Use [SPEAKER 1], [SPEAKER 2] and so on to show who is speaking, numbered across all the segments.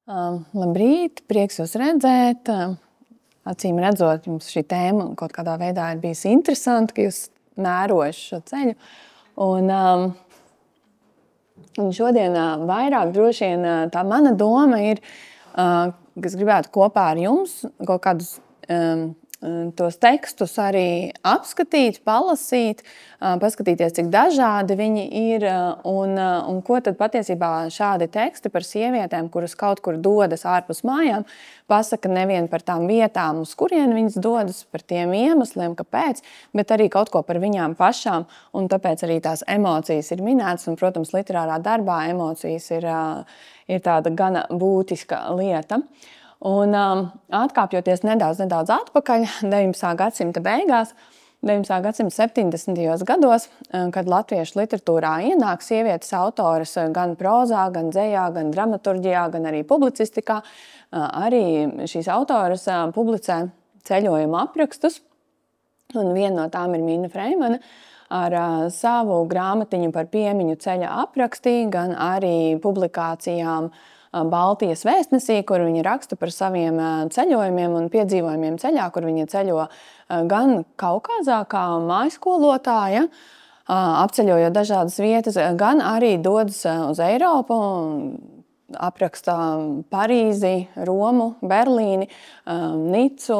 [SPEAKER 1] Labrīt, prieks jūs redzēt. Acīm redzot, jums šī tēma kaut kādā veidā ir bijusi interesanta, ka jūs mērojat šo ceļu. Un šodien vairāk droši vien tā mana doma ir, ka es gribētu kopā ar jums kaut kādus tos tekstus arī apskatīt, palasīt, paskatīties, cik dažādi viņi ir un ko tad patiesībā šādi teksti par sievietēm, kuras kaut kur dodas ārpus mājām, pasaka nevien par tām vietām, uz kurien viņas dodas, par tiem iemesliem, kāpēc, bet arī kaut ko par viņām pašām, un tāpēc arī tās emocijas ir minētas, un, protams, literārā darbā emocijas ir tāda gana būtiska lieta. Un atkāpjoties nedaudz atpakaļ, 19. gadsimta beigās, 19. gadsimta 70. gados, kad latviešu literatūrā ienāk sievietes autoras gan prozā, gan dzejā, gan dramaturģijā, gan arī publicistikā, arī šīs autoras publicē ceļojumu aprakstus, un viena no tām ir Minna Freimane ar savu grāmatiņu par piemiņu ceļa aprakstī, gan arī publikācijām Baltijas vēstnesī, kur viņi raksta par saviem ceļojumiem un piedzīvojumiem ceļā, kur viņi ceļo gan Kaukazā kā mājskolotāja, apceļojot dažādas vietas, gan arī dodas uz Eiropu, apraksta Parīzi, Romu, Berlīni, Nicu,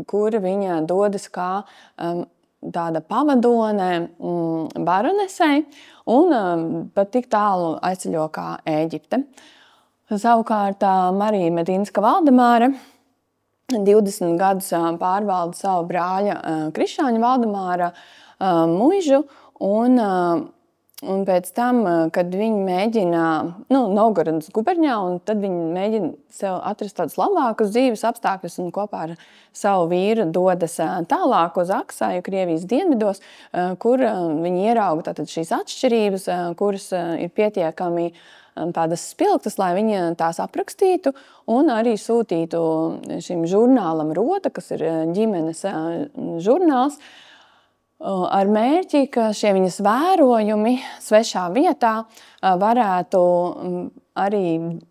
[SPEAKER 1] kur viņa dodas kā tāda pavadone baronesei un pat tik tālu aizceļo kā Ēģipte. Savukārt Marija Medinska-Valdemāre 20 gadus pārvalda savu brāļa Krišāņa Valdemāra muižu un pēc tam, kad viņi mēģina Novgorodas guberņā, un tad viņi mēģina sev atrast tādus labākus dzīves apstākļus un kopā ar savu vīru dodas tālāk uz Aksaju, Krievijas dienvidos, kur viņi ierauga tātad šīs atšķirības, kuras ir pietiekami tādas spilgtas, lai viņa tās aprakstītu un arī sūtītu šim žurnālam Rota, kas ir ģimenes žurnāls, ar mērķi, ka šie viņas vērojumi svešā vietā varētu arī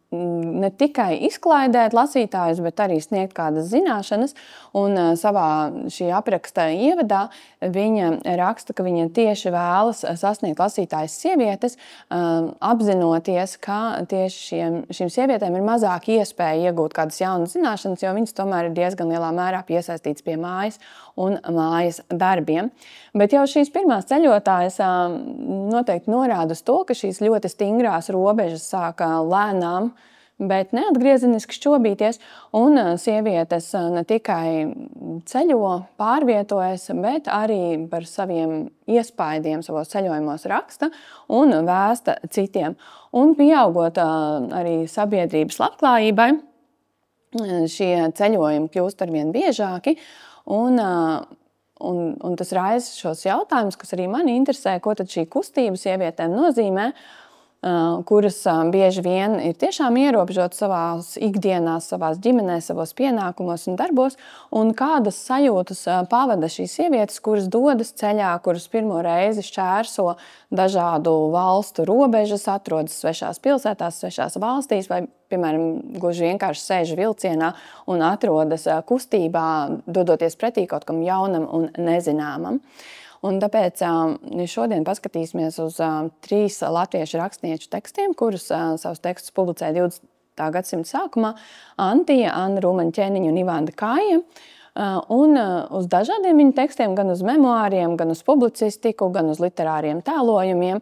[SPEAKER 1] ne tikai izklaidēt lasītājus, bet arī sniegt kādas zināšanas. Un savā šī apraksta ievadā viņa raksta, ka viņa tieši vēlas sasniegt lasītājas sievietes, apzinoties, ka tieši šīm sievietēm ir mazāk iespēja iegūt kādas jaunas zināšanas, jo viņas tomēr ir diezgan lielā mērā piesaistītas pie mājas un mājas darbiem. Bet jau šīs pirmās ceļotājas noteikti norāda uz to, ka šīs ļoti stingrās robežas sāka lēnām, bet neatgriezeniski šķobīties, un sievietes ne tikai ceļo, pārvietojas, bet arī par saviem iespaidiem savos ceļojumos raksta un vēsta citiem. Un pieaugot arī sabiedrības labklājībai, šie ceļojumi kļūst arvien biežāki, un tas raisa šos jautājumus, kas arī mani interesē, ko tad šī kustība sievietēm nozīmē, kuras bieži vien ir tiešām ierobežotas savās ikdienās, savās ģimenēs, savos pienākumos un darbos, un kādas sajūtas pavada šīs sievietes, kuras dodas ceļā, kuras pirmo reizi šķērso dažādu valstu robežas, atrodas svešās pilsētās, svešās valstīs, vai, piemēram, gluži vienkārši sēž vilcienā un atrodas kustībā, dodoties pretī kaut kam jaunam un nezināmam. Un tāpēc šodien paskatīsimies uz 3 latviešu rakstnieču tekstiem, kurus savus tekstus publicēja 20. gadsimta sākumā Antija, Anna Rūmaņķēniņa un Ivanda Kāja. Un uz dažādiem viņu tekstiem, gan uz memoāriem, gan uz publicistiku, gan uz literāriem tēlojumiem,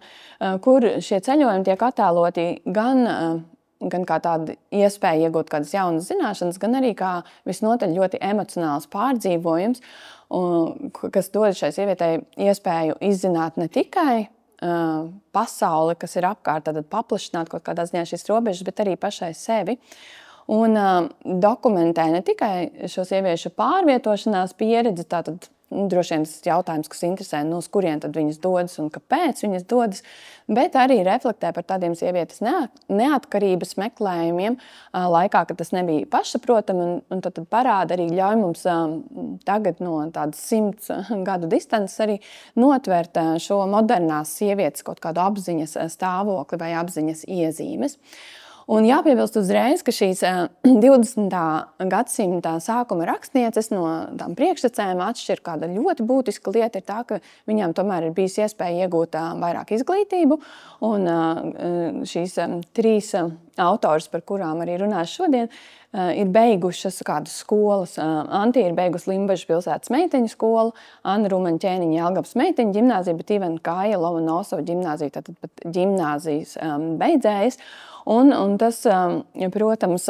[SPEAKER 1] kur šie ceļojumi tiek attēloti gan kā tāda iespēja iegūt kādas jaunas zināšanas, gan arī kā visnotaļ ļoti emocionāls pārdzīvojums, kas dod šai sievietei iespēju izzināt ne tikai pasauli, kas ir apkārt, tad paplašināt kaut kādā ziņā šīs robežas, bet arī pašai sevi. Un dokumentē ne tikai šo sieviešu pārvietošanās pieredzi, tātad droši vien tas ir jautājums, kas interesē, uz kurien tad viņas dodas un kāpēc viņas dodas, bet arī reflektē par tādiem sievietes neatkarības meklējumiem laikā, kad tas nebija pašsaprotami, un tad parāda arī ļauj mums tagad no tādas 100 gadu distances arī notvert šo modernās sievietes kaut kādu apziņas stāvokli vai apziņas iezīmes. Un jāpiebilst uzreiz, ka šīs 20. gadsimta sākuma rakstnieces no tām priekštecēm atšķir kāda ļoti būtiska lieta ir tā, ka viņām tomēr ir bijis iespēja iegūt vairāk izglītību. Un šīs 3 autors, par kurām arī runāšu šodien, ir beigušas kādas skolas. Antija ir beigusi Limbažas pilsētas meiteņu skolu, Anna Rumaņķēniņa Jelgavas meiteņu ģimnāziju, bet Ivana Kāja Lomonosova ģimnāziju, tātad pat ģimnāzijas beidzējas. Un tas, protams,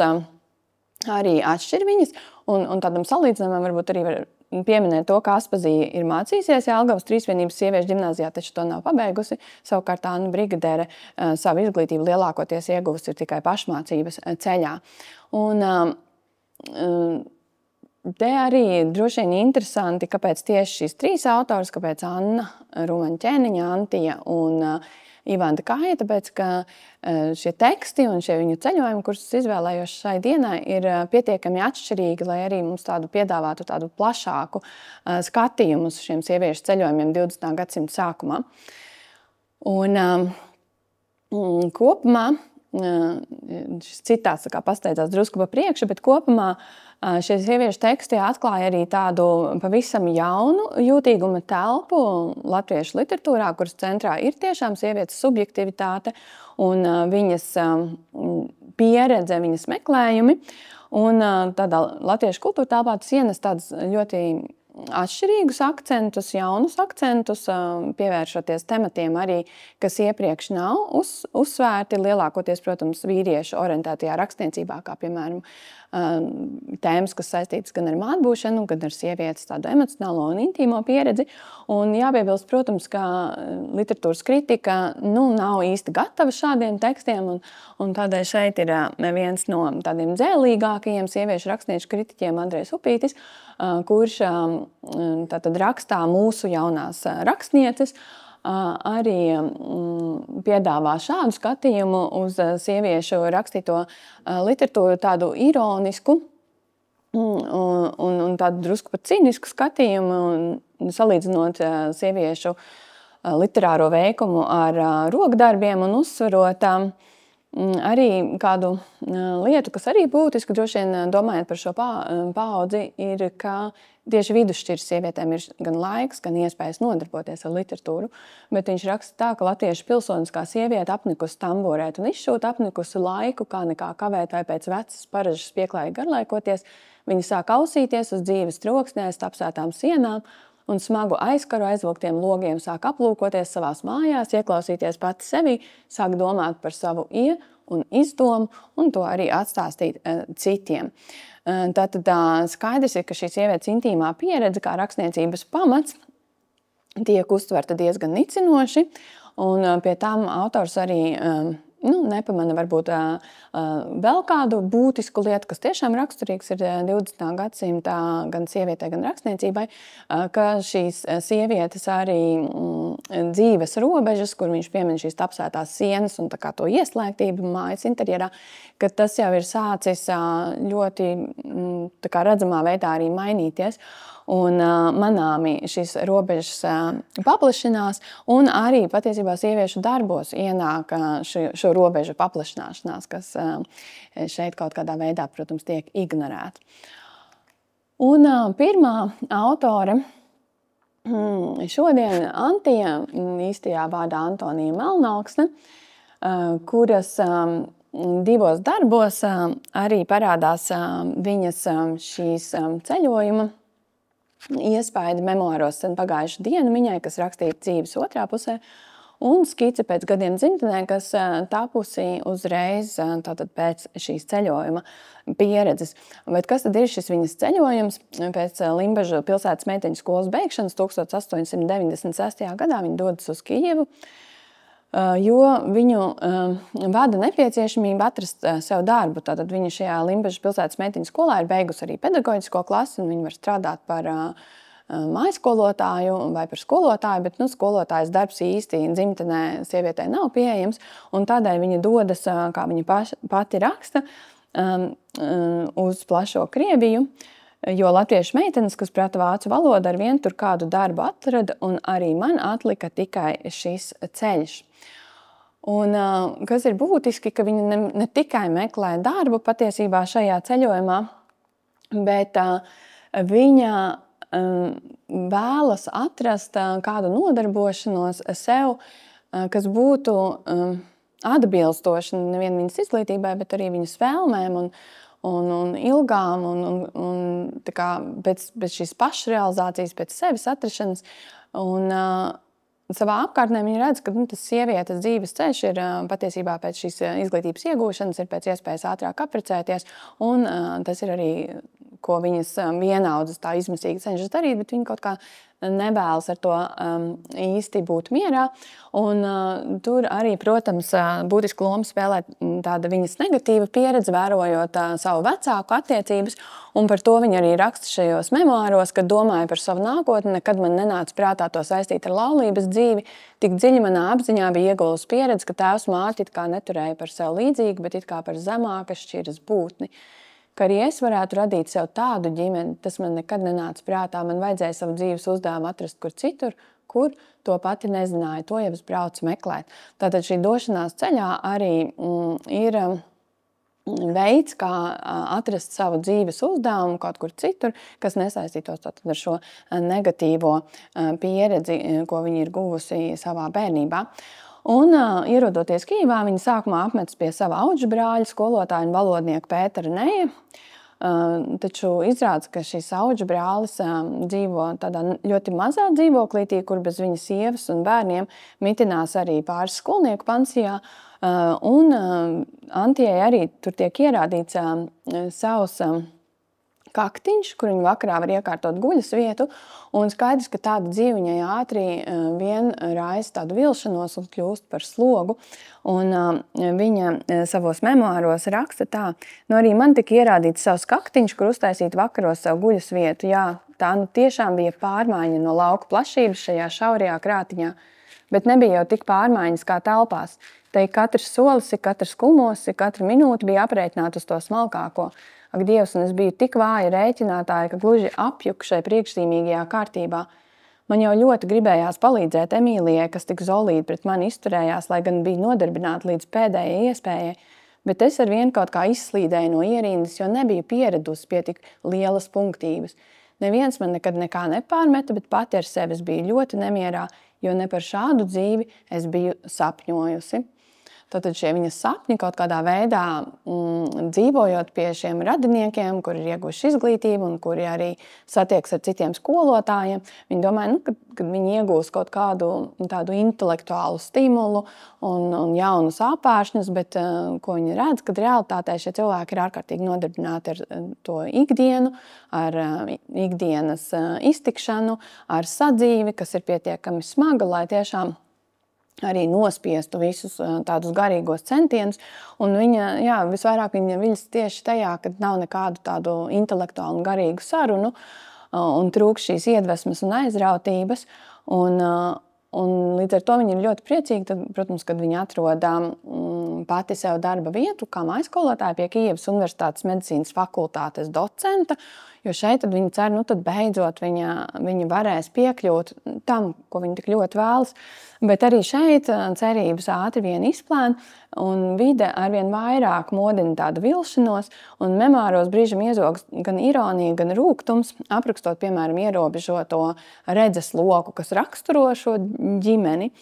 [SPEAKER 1] arī atšķir viņas. Un tādam salīdzinājumam varbūt arī var pieminēt to, ka Aspazija ir mācījusies Jelgavas Trīsvienības sieviešu ģimnāzijā, taču to nav pabeigusi. Savukārt Anna Brigadere savu izglītību lielākoties ieguvusi ir tikai pašmācības ceļā. Un te arī droši vien interesanti, kāpēc tieši šīs 3 autors, kāpēc Anna Rumaņķēniņa, Antija un Ivana Kāja, tāpēc, ka šie teksti un šie viņu ceļojumi, kurus izvēlējos šai dienai, ir pietiekami atšķirīgi, lai arī mums piedāvātu tādu plašāku skatījumu uz šiem sieviešu ceļojumiem 20. gadsimta sākumā. Un kopumā, šis citāts pasteidzās drusku pa priekšu, bet kopumā šie sieviešu teksti atklāja arī tādu pavisam jaunu jūtīguma telpu latviešu literatūrā, kuras centrā ir tiešām sievietes subjektivitāte un viņas pieredze, viņas meklējumi. Un tādā latviešu kultūra telpā tas ienes tādus ļoti atšķirīgus akcentus, jaunus akcentus, pievēršoties tematiem arī, kas iepriekš nav uzsvērti, lielākoties, protams, vīriešu orientētajā rakstniecībā, kā piemēram tēmas, kas saistītas gan ar mātbūšanu, gan ar sievietes tādu emocionālo un intīmo pieredzi. Un jāpiebilst, protams, ka literatūras kritika nav īsti gatava šādiem tekstiem, un tādēļ šeit ir viens no tādiem dzēlīgākajiem sieviešu rakstnieku kritiķiem Andrejs Upītis, kurš tātad rakstā mūsu jaunās rakstnieces, arī piedāvā šādu skatījumu uz sieviešu rakstīto literatūru, tādu ironisku un tādu drusku pat cīnisku skatījumu, salīdzinot sieviešu literāro veikumu ar rokdarbiem un uzsverot arī kādu lietu, kas arī būtiski, droši vien domājot par šo paudzi, ir, ka tieši vidusšķiras sievietēm ir gan laiks, gan iespējas nodarboties ar literatūru, bet viņš raksta tā, ka latviešu pilsoniskā sieviete apnikusi tamborēt un izšūt, apnikusi laiku, kā nekā kavēt vai pēc vecas paražas pieklājīgi garlaikoties, viņa sāk ausīties uz dzīves troksnēs, apsētām sienām, un smagu aizkaru aizvilktiem logiem sāk aplūkoties savās mājās, ieklausīties pati sevī, sāk domāt par savu un izdomu, un to arī atstāstīt citiem. Tātad skaidrs ir, ka šī sievietes intīmā pieredze kā rakstniecības pamats tiek uztverta diezgan nicinoši, un pie tām autors arī nepamana varbūt vēl kādu būtisku lietu, kas tiešām raksturīgs ir 20. gadsimtā gan sievietē, gan rakstniecībai, ka šīs sievietes arī dzīves robežas, kur viņš piemin šīs apsētās sienas un tā kā to ieslēgtību mājas interjerā, ka tas jau ir sācis ļoti tā kā redzamā veidā arī mainīties. Un manāmi šīs robežas paplašinās, un arī patiesībā sieviešu darbos ienāk šo robežu paplašināšanās, kas šeit kaut kādā veidā, protams, tiek ignorēta. Un pirmā autore šodien Antija, īstajā vārdā Antonija Melnauksne, kuras divos darbos arī parādās viņas šīs ceļojuma iespaidi memoāros sen pagājušu dienu viņai, kas rakstīta dzīves otrā pusē, un skice pēc gadiem dzimtenē, kas tapusi uzreiz tātad pēc šīs ceļojuma pieredzes. Bet kas tad ir šis viņas ceļojums? Pēc Limbažu pilsētas meiteņu skolas beigšanas 1896. gadā viņa dodas uz Kijevu, jo viņu vada nepieciešamība atrast sev darbu. Tātad viņa šajā Limbažas pilsētas meiteņu skolā ir beigusi arī pedagoģisko klasi, un viņa var strādāt par mājskolotāju vai par skolotāju, bet skolotājas darbs īsti dzimtenē sievietei nav pieejams, un tādēļ viņa dodas, kā viņa pati raksta, uz plašo Krieviju, jo latviešu meitenes, kas prata vācu valodu, ar vienu tur kādu darbu atrada, un arī man atlika tikai šis ceļš. Un, kas ir būtiski, ka viņa ne tikai meklē darbu patiesībā šajā ceļojumā, bet viņa vēlas atrast kādu nodarbošanos sev, kas būtu atbilstoši nevien viņas izglītībai, bet arī viņas vēlmēm un ilgām un tā kā pēc šīs pašrealizācijas, pēc sevis atrašanas. Un savā apkārtnē viņa redz, ka tas sievietes dzīves ceļš ir patiesībā pēc šīs izglītības iegūšanas, ir pēc iespējas ātrāk apprecēties, un tas ir arī, ko viņas vienaudzes tā izmisīgi cenšas darīt, bet viņi kaut kā nevēlas ar to īsti būt mierā. Un tur arī, protams, būtisku lomu spēlē tāda viņas negatīva pieredze, vērojot savu vecāku attiecības, un par to viņa arī raksta šajos memoāros, kad domāja par savu nākotni, nekad man nenāca prātā to saistīt ar laulības dzīvi. Tik dziļi manā apziņā bija iegūlusi pieredze, ka tēvs māti it kā neturēja par sev līdzīgu, bet it kā par zemākas šķiras būtni. Ka arī es varētu radīt sev tādu ģimeni, tas man nekad nenāca prātā. Man vajadzēja savu dzīves uzdevumu atrast kur citur, kur to pati nezināju. To jau es braucu meklēt. Tātad šī došanās ceļā arī ir veids, kā atrast savu dzīves uzdevumu kaut kur citur, kas nesaistītos ar šo negatīvo pieredzi, ko viņa ir guvusi savā bērnībā. Un, ierodoties Kijevā, viņa sākumā apmetas pie sava audžbrāļa, skolotāja un valodnieka Pētera Neja. Taču izrādās, ka šis audžbrālis dzīvo tādā ļoti mazā dzīvoklītī, kur bez viņa sievas un bērniem mitinās arī pāris skolnieku pansijā. Un Antijai arī tur tiek ierādīts savs kaktiņš, kur viņa vakarā var iekārtot guļas vietu, un skaidrs, ka tāda dzīve viņai ātri vien raisa tādu vilšanos un kļūst par slogu. Un viņa savos memoāros raksta tā: arī man tika ierādīts savs kaktiņš, kur uztaisīt vakaros savu guļas vietu. Jā, tā tiešām bija pārmaiņa no lauku plašības šajā šaurajā krātiņā, bet nebija jau tik pārmaiņas kā telpās. Te katrs solis, katrs kulmos, katra minūte bija aprēķināta uz to smalkāko. Ak, Dievs, un es biju tik vāja rēķinātāja, ka gluži apjuku šai priekšzīmīgajā kārtībā. Man jau ļoti gribējās palīdzēt Emīlijai, kas tik zolīti pret mani izturējās, lai gan bija nodarbināta līdz pēdējai iespējai, bet es ar vienu kaut kā izslīdēju no ierindas, jo nebiju pieradusi pie tik lielas punktības. Neviens man nekad nekā nepārmeta, bet pati ar sevi es biju ļoti nemierā, jo ne par šādu dzīvi es biju sapņojusi. Tātad šie viņas sapņi kaut kādā veidā dzīvojot pie šiem radiniekiem, kuri ir ieguvuši izglītību un kuri arī satieks ar citiem skolotājiem. Viņi domāja, kad viņi iegūs kaut kādu tādu intelektuālu stimulu un jaunus apāršņus, bet ko viņi redz, kad realitātē šie cilvēki ir ārkārtīgi nodarbināti ar to ikdienu, ar ikdienas iztikšanu, ar sadzīvi, kas ir pietiekami smaga, lai tiešām arī nospiestu visus tādus garīgos centienus. Un viņa, visvairāk viņa viļas tieši tajā, kad nav nekādu tādu intelektuālu un garīgu sarunu un trūkst šīs iedvesmas un aizrautības. Un līdz ar to viņa ir ļoti priecīga, tad, protams, kad viņa atrod pati sev darba vietu kā mājskolotāja pie Kijevas Universitātes medicīnas fakultātes docenta, jo šeit tad viņa cer, tad beidzot viņa varēs piekļūt tam, ko viņa tik ļoti vēlas. Bet arī šeit cerības ātri vien izplēna, un vide arvien vairāk modina tādu vilšanos, un memāros brīžam iezogas gan ironija, gan rūgtums, aprakstot, piemēram, ierobežoto redzes loku, kas raksturo šo ģimeni,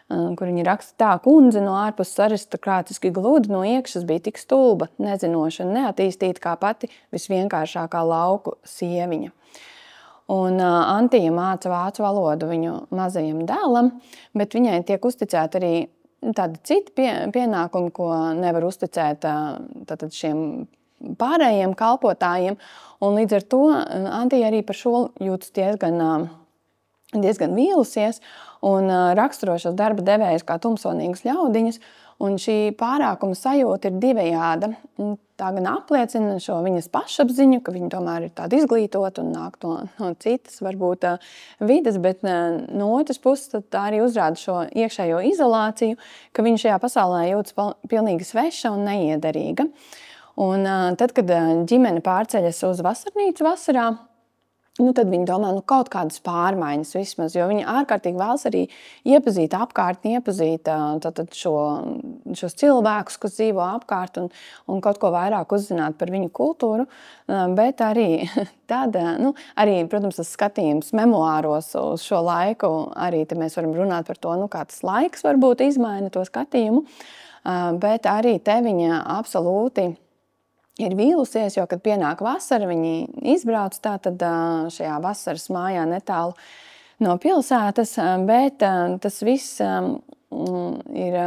[SPEAKER 1] kur viņi raksta tā: kundze no ārpuses aristokrātiski gludi, no iekšas bija tik stulba, nezinoša un neattīstīta kā pati visvienkāršākā lauku sieviņa. Un Antija māca vācu valodu viņu mazajam dēlam, bet viņai tiek uzticēti arī tādi citi pienākumi, ko nevar uzticēt tātad šiem pārējiem kalpotājiem. Un līdz ar to Antija arī par šo jūtas diezgan vīlusies un raksturo šos darba devējus kā tumsonīgas ļaudiņas. Un šī pārākuma sajūta ir divējāda. Tā gan apliecina šo viņas pašapziņu, ka viņa tomēr ir tāda izglītota un nāk no citas, varbūt, vides, bet no otras puses tā arī uzrāda šo iekšējo izolāciju, ka viņa šajā pasaulē jūtas pilnīgi sveša un neiederīga. Un tad, kad ģimene pārceļas uz vasarnīcu vasarā, tad viņi domā, kaut kādas pārmaiņas vismaz, jo viņi ārkārtīgi vēlas arī iepazīt apkārtni, iepazīt šos cilvēkus, kas dzīvo apkārt un kaut ko vairāk uzzināt par viņu kultūru, bet arī arī, protams, tas skatījums memoāros uz šo laiku, arī te mēs varam runāt par to, kā tas laiks varbūt izmaina to skatījumu, bet arī te viņa absolūti ir vīlusies, jo, kad pienāk vasara, viņi izbrauc tātad šajā vasaras mājā netālu no pilsētas, bet tas viss ir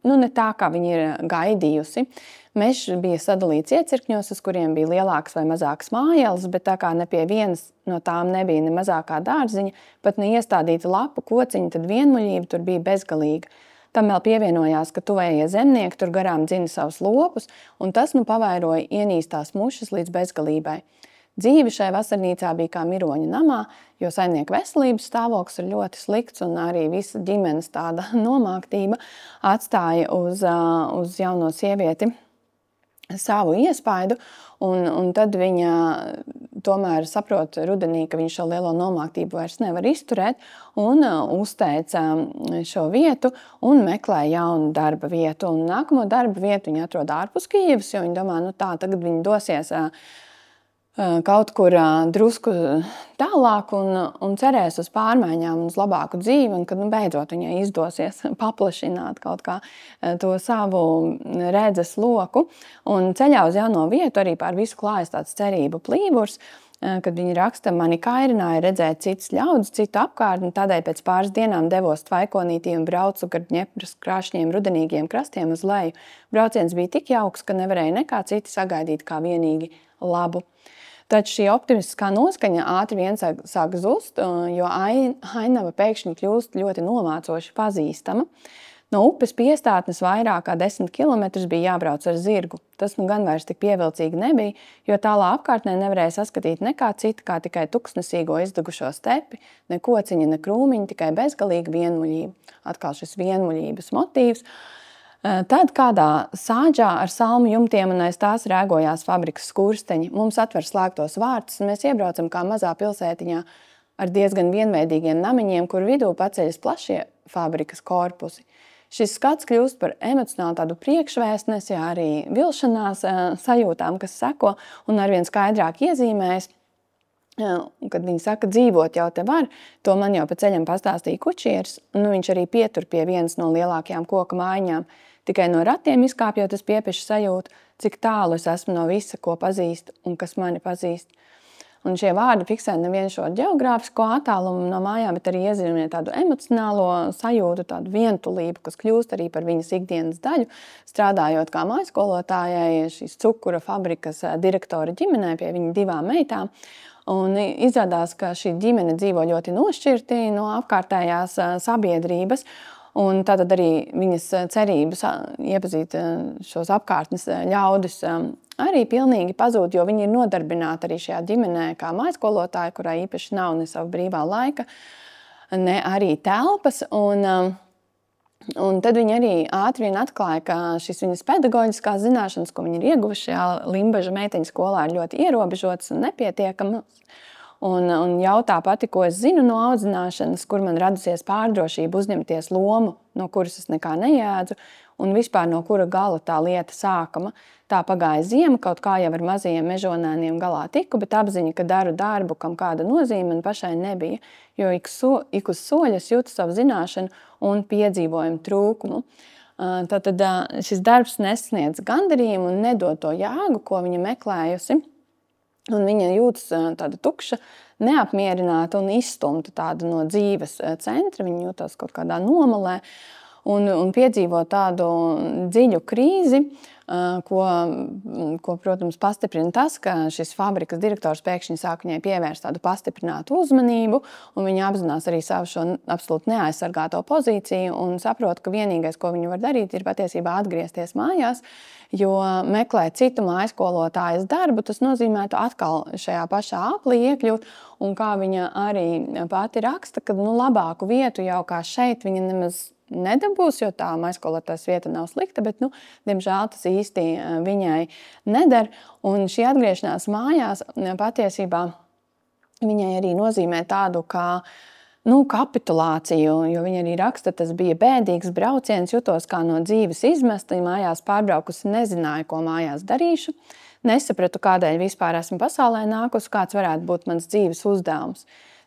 [SPEAKER 1] ne tā, kā viņi ir gaidījusi. Mežs bija sadalīts iecirkņos, uz kuriem bija lielākas vai mazākas mājeles, bet tā kā ne pie vienas no tām nebija ne mazākā dārziņa, pat ne iestādīta lapu kociņa, tad vienmuļība tur bija bezgalīga. Tam vēl pievienojās, ka tuvējie zemnieki tur garām dzina savus lopus, un tas pavairoja ienīstās mušas līdz bezgalībai. Dzīve šai vasarnīcā bija kā miroņa namā, jo saimnieku veselības stāvoklis ir ļoti slikts, un arī visa ģimenes tāda nomāktība atstāja uz jauno sievieti savu iespaidu, un tad viņa tomēr saprot rudenī, ka viņš šo lielo nomāktību vairs nevar izturēt, un uzteica šo vietu un meklē jaunu darba vietu. Un nākamo darba vietu viņa atrod ārpus Kijevas, jo viņa domā, tagad viņa dosies kaut kur drusku tālāk un cerēs uz pārmaiņām un uz labāku dzīvi, un kad beidzot viņai izdosies paplašināt kaut kā to savu redzes loku. Un ceļā uz jauno vietu arī pār visu klājas tāds cerību plīvurs, kad viņi raksta, mani kairināja redzēt citas ļaudis, citu apkārtni, tādēļ pēc pāris dienām devos Tvaikonītī un braucu gar Ņepras krāšņiem rudenīgiem krastiem uz leju. Brauciens bija tik jauks, ka nevarēja nekā citi sagaidīt kā vienīgi labu. Taču šī optimistiskā noskaņa ātri vien sāk zust, jo ainava pēkšņi kļūst ļoti nomācoši pazīstama. No upes piestātnes vairāk kā 10 kilometrus bija jābrauc ar zirgu. Tas gan vairs tik pievilcīgi nebija, jo tālā apkārtnē nevarēja saskatīt nekā cita, kā tikai tuksnesīgo izdegušo stepi, ne kociņa, ne krūmiņa, tikai bezgalīga vienmuļība. Atkal šis vienmuļības motīvs. Tad kādā sāģā ar salmu jumtiem un aiz tās rēgojās fabrikas skursteņi. Mums atver slēgtos vārtus, un mēs iebraucam kā mazā pilsētiņā ar diezgan vienveidīgiem namiņiem, kur vidū paceļas plašie fabrikas korpusi. Šis skats kļūst par emocionāli tādu priekšvēstnesi, arī vilšanās sajūtām, kas seko un arvien skaidrāk iezīmējas. Kad viņi saka, dzīvot jau te var, to man jau pa ceļam pastāstīja kučieris, un viņš arī pietur pie vienas no lielākajām koka mājiņām. Tikai no ratiem izkāpjot, es piepeši sajūtu, cik tālu es esmu no visa, ko pazīstu un kas mani pazīst. Un šie vārdi fiksē nevien šo ģeogrāfisko attālumu no mājām, bet arī iezīmē tādu emocionālo sajūtu, tādu vientulību, kas kļūst arī par viņas ikdienas daļu, strādājot kā mājaskolotājai šīs cukura fabrikas direktora ģimenē pie viņa 2 meitām. Un izrādās, ka šī ģimene dzīvo ļoti nošķirti no apkārtējās sabiedrības, un tātad arī viņas cerības iepazīt šos apkārtnes ļaudis arī pilnīgi pazūd, jo viņi ir nodarbināti arī šajā ģimenē kā mājskolotāji, kurai īpaši nav ne sava brīvā laika, ne arī telpas. Un tad viņi arī ātri vien atklāja, ka šis viņas pedagoģiskās zināšanas, ko viņi ir ieguvuši šajā Limbaža meiteņu skolā, ir ļoti ierobežotas un nepietiekamas. Un jautā pati, ko es zinu no audzināšanas, kur man radusies pārdrošība uzņemties lomu, no kuras es nekā nejēdzu, un vispār no kura gala tā lieta sākama. Tā pagāja ziema, kaut kā jau ar mazajiem mežonēniem galā tiku, bet apziņa, ka daru darbu, kam kāda nozīme, man pašai nebija, jo ik uz soļas jūtu savu zināšanu un piedzīvojumu trūkumu. Tātad šis darbs nesniedz gandarījumu un nedod to jēgu, ko viņa meklējusi. Un viņa jūtas tāda tukša, neapmierināta un izstumta tāda no dzīves centra. Viņa jūtas kaut kādā nomalē un piedzīvo tādu dziļu krīzi, ko, protams, pastiprina tas, ka šis fabrikas direktors pēkšņi sāk viņai pievērst tādu pastiprinātu uzmanību, un viņa apzinās arī savu šo absolūti neaizsargāto pozīciju un saprot, ka vienīgais, ko viņa var darīt, ir patiesībā atgriezties mājās, jo meklēt citu mājskolotājas darbu, tas nozīmētu atkal šajā pašā aplī iekļūt, un kā viņa arī pati raksta, ka labāku vietu jau kā šeit viņa nemaz nedabūs, jo tā mājskolotājas vieta nav slikta, bet, diemžēl tas īsti viņai neder. Un šī atgriešanās mājās patiesībā viņai arī nozīmē tādu kā kapitulāciju, jo viņa arī raksta, tas bija bēdīgs brauciens, jutos kā no dzīves izmesta, mājās pārbraukusi, nezināju, ko mājās darīšu, nesapratu, kādēļ vispār esmu pasaulē nākusi, kāds varētu būt mans dzīves uzdevums.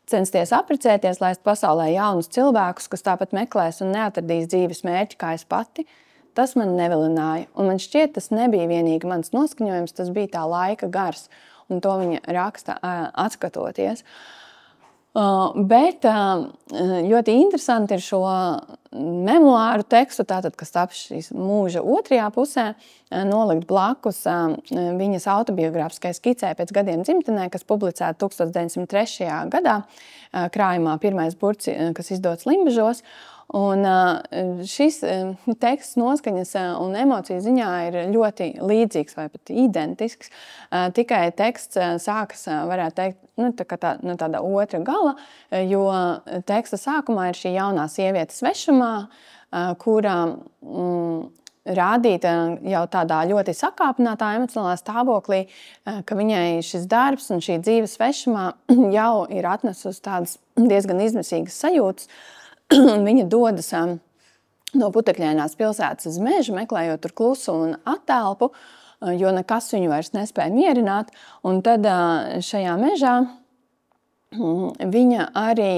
[SPEAKER 1] Censties apprecēties, laist pasaulē jaunus cilvēkus, kas tāpat meklēs un neatradīs dzīves mērķi kā es pati, tas man nevilināja. Un man šķiet, tas nebija vienīgi mans noskaņojums, tas bija tā laika gars, un to viņa raksta atskatoties. Bet ļoti interesanti ir šo memoāru tekstu, tātad, kas taps šīs mūža otrajā pusē, nolikt blakus viņas autobiogrāfiskai skicē pēc gadiem dzimtenē, kas publicēta 1903. gadā krājumā Pirmais burts, kas izdots Limbažos. Un šis teksts noskaņas un emociju ziņā ir ļoti līdzīgs vai pat identisks. Tikai teksts sākas, varētu teikt, tāda otra gala, jo teksta sākumā ir šī jaunā sieviete svešumā, kura rādīta jau tādā ļoti sakāpinātā emocionālā stāvoklī, ka viņai šis darbs un šī dzīve svešumā jau ir atnesusi tādas diezgan izmisīgas sajūtas. Viņa dodas no putekļainās pilsētas uz mežu, meklējot tur klusu un attelpu, jo nekas viņu vairs nespēja mierināt. Un tad šajā mežā viņa arī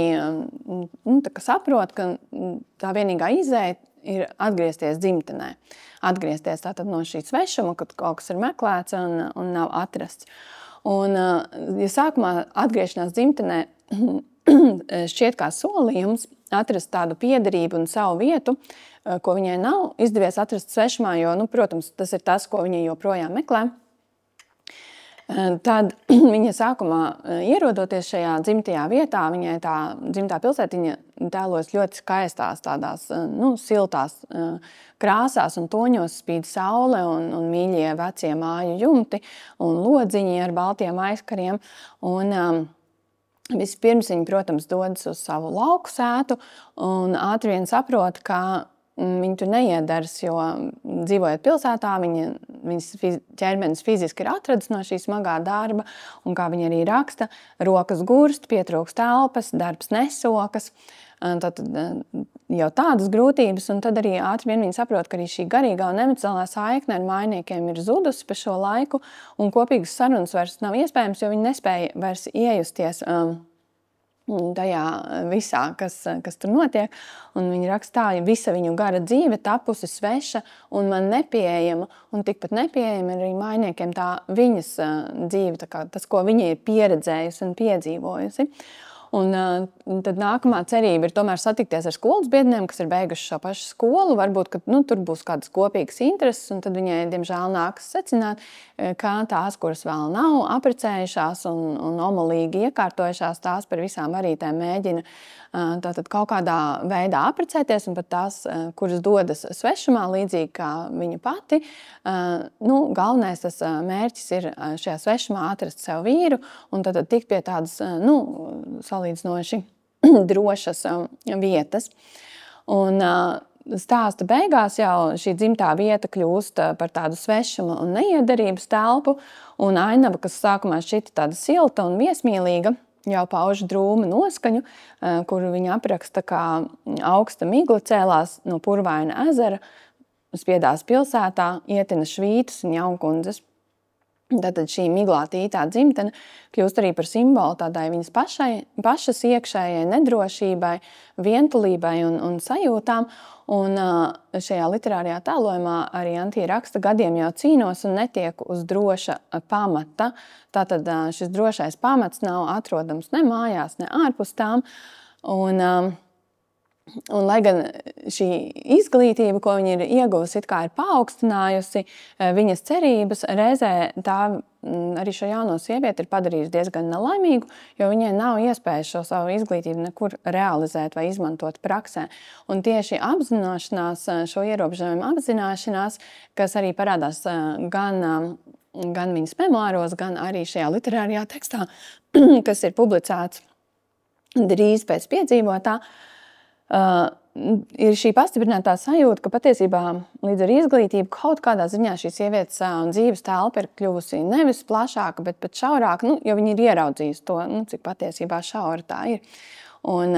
[SPEAKER 1] saprot, ka tā vienīgā izēja ir atgriezties dzimtenē. Atgriezties tātad no šī svešuma, kad kaut kas ir meklēts un nav atrasts. Un, ja sākumā atgriešanās dzimtenē šķiet kā solījums atrast tādu piederību un savu vietu, ko viņai nav izdevies atrast svešumā, jo, protams, tas ir tas, ko viņa joprojām meklē. Tad viņa sākumā ierodoties šajā dzimtajā vietā, viņai tā dzimtā pilsētiņa tēlos ļoti skaistās, tādās siltās krāsās un toņos spīd saule un mīļie vecie māju jumti un lodziņi ar baltiem aizkariem. Un vispirms viņa, protams, dodas uz savu lauku sētu un ātri vien saprot, ka viņa tur neiedaras, jo dzīvojot pilsētā, viņas ķermenis fiziski ir atradis no šī smagā darba, un kā viņa arī raksta, rokas gurst, pietrūkst telpas, darbs nesokas, tad jau tādas grūtības, un tad arī ātri vien viņa saprot, ka arī šī garīgā un emocionālā saikne ar mājiniekiem ir zudusi pa šo laiku, un kopīgas sarunas vairs nav iespējams, jo viņi nespēja vairs iejusties tajā visā, kas tur notiek. Un viņa raksta tā, visa viņu gara dzīve tapusi sveša un man nepieejama, un tikpat nepieejama arī mājiniekiem tā viņas dzīve, tā kā tas, ko viņa ir pieredzējusi un piedzīvojusi. Un tad nākamā cerība ir tomēr satikties ar skolas biedriem, kas ir beiguši šo pašu skolu. Varbūt, ka tur būs kādas kopīgas intereses, un tad viņai, diemžēl, nākas secināt, ka tās, kuras vēl nav apprecējušās un omulīgi iekārtojušās, tās par visām varītēm mēģina tātad kaut kādā veidā apprecēties, un pat tās, kuras dodas svešumā, līdzīgi kā viņa pati. Galvenais tas mērķis ir šajā svešumā atrast sev vīru, un tad tikt pie tādas, salīdzinoši drošas vietas. Un stāsta beigās jau šī dzimtā vieta kļūst par tādu svešumu un neiedarības telpu, un ainava, kas sākumā šķita tāda silta un viesmīlīga, jau pauž drūmu noskaņu, kuru viņa apraksta, kā augsta migla cēlās no purvaina ezera, spiedās pilsētā, ietina švītus un jaunkundzes. Tātad šī miglā tītā dzimtene kļūst arī par simbolu tādai viņas pašas iekšējai nedrošībai, vientulībai un sajūtām. Un šajā literārajā tēlojumā arī Antija raksta, gadiem jau cīnos un netieku uz droša pamata. Tātad šis drošais pamats nav atrodams ne mājās, ne ārpus tām. Un lai gan šī izglītība, ko viņa ir ieguvusi, it kā ir paaugstinājusi viņas cerības, reizē tā arī šo jauno sievieti ir padarījusi diezgan nelaimīgu, jo viņai nav iespējas šo savu izglītību nekur realizēt vai izmantot praksē. Un tieši apzināšanās, šo ierobežojumu apzināšanās, kas arī parādās gan viņas memoāros, gan arī šajā literārajā tekstā, kas ir publicēts drīz pēc piedzīvotā, ir šī pastiprinātā sajūta, ka patiesībā līdz ar izglītību kaut kādā ziņā šī sievietes dzīves telpa ir kļuvusi nevis plašāka, bet pat šaurāka, jo viņi ir ieraudzījusi to, cik patiesībā šaura tā ir. Un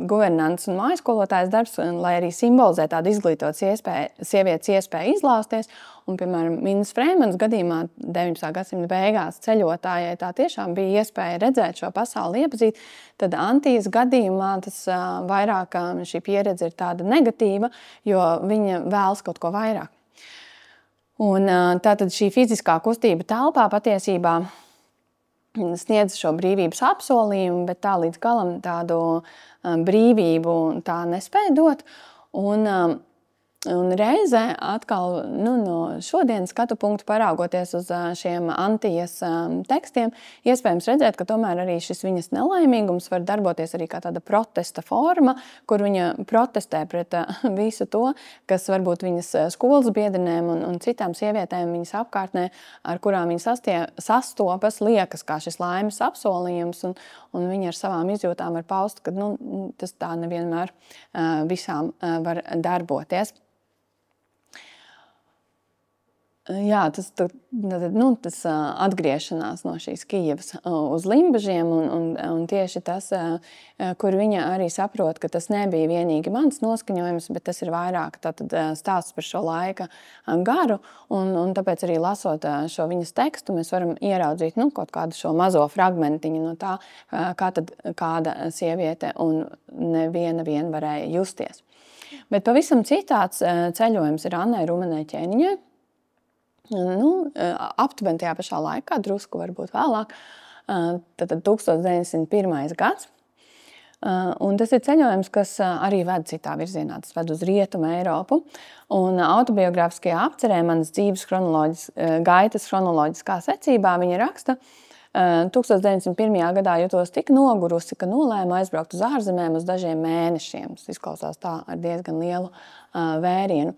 [SPEAKER 1] guvernants un mājskolotājas darbs, lai arī simbolizē tādu izglītotas sievietes iespēju izlausties, un, piemēram, Minnas Frēmanas gadījumā 19. gadsimta beigās ceļotājai tā tiešām bija iespēja redzēt šo pasauli, iepazīt, tad Antijas gadījumā tas vairāk šī pieredze ir tāda negatīva, jo viņa vēlas kaut ko vairāk. Un tātad šī fiziskā kustība telpā patiesībā sniedz šo brīvības apsolījumu, bet tā līdz galam tādu brīvību tā nespēja dot. Un reizē atkal no šodienas skatu punktu paraugoties uz šiem Antijas tekstiem, iespējams redzēt, ka tomēr arī šis viņas nelaimīgums var darboties arī kā tāda protesta forma, kur viņa protestē pret visu to, kas varbūt viņas skolas biedrinēm un citām sievietēm viņas apkārtnē, ar kurām viņa sastopas, liekas kā šis laimes apsolījums, un viņa ar savām izjūtām var paust, ka tas tā nevienmēr visām var darboties. Jā, tas atgriešanās no šīs Kijevas uz Limbažiem un tieši tas, kur viņa arī saprot, ka tas nebija vienīgi mans noskaņojums, bet tas ir vairāk stāsts par šo laika garu, un tāpēc arī lasot šo viņas tekstu, mēs varam ieraudzīt kaut kādu šo mazo fragmentiņu no tā, kā tad kāda sieviete un neviena vien varēja justies. Bet pavisam citāds ceļojums ir Annai Rumenai Ķēniņai. Aptuveni tajā pašā laikā, drusku varbūt vēlāk, tad 1901. gads. Un tas ir ceļojums, kas arī ved citā virzienā, tas ved uz Rietumu Eiropu. Un autobiogrāfiskajā apcerē manas dzīves gaitas chronoloģiskā secībā viņa raksta: 1901. gadā jutos tik nogurusi, ka nolēmu aizbraukt uz ārzemēm uz dažiem mēnešiem. Tas izklausās tā ar diezgan lielu vērienu.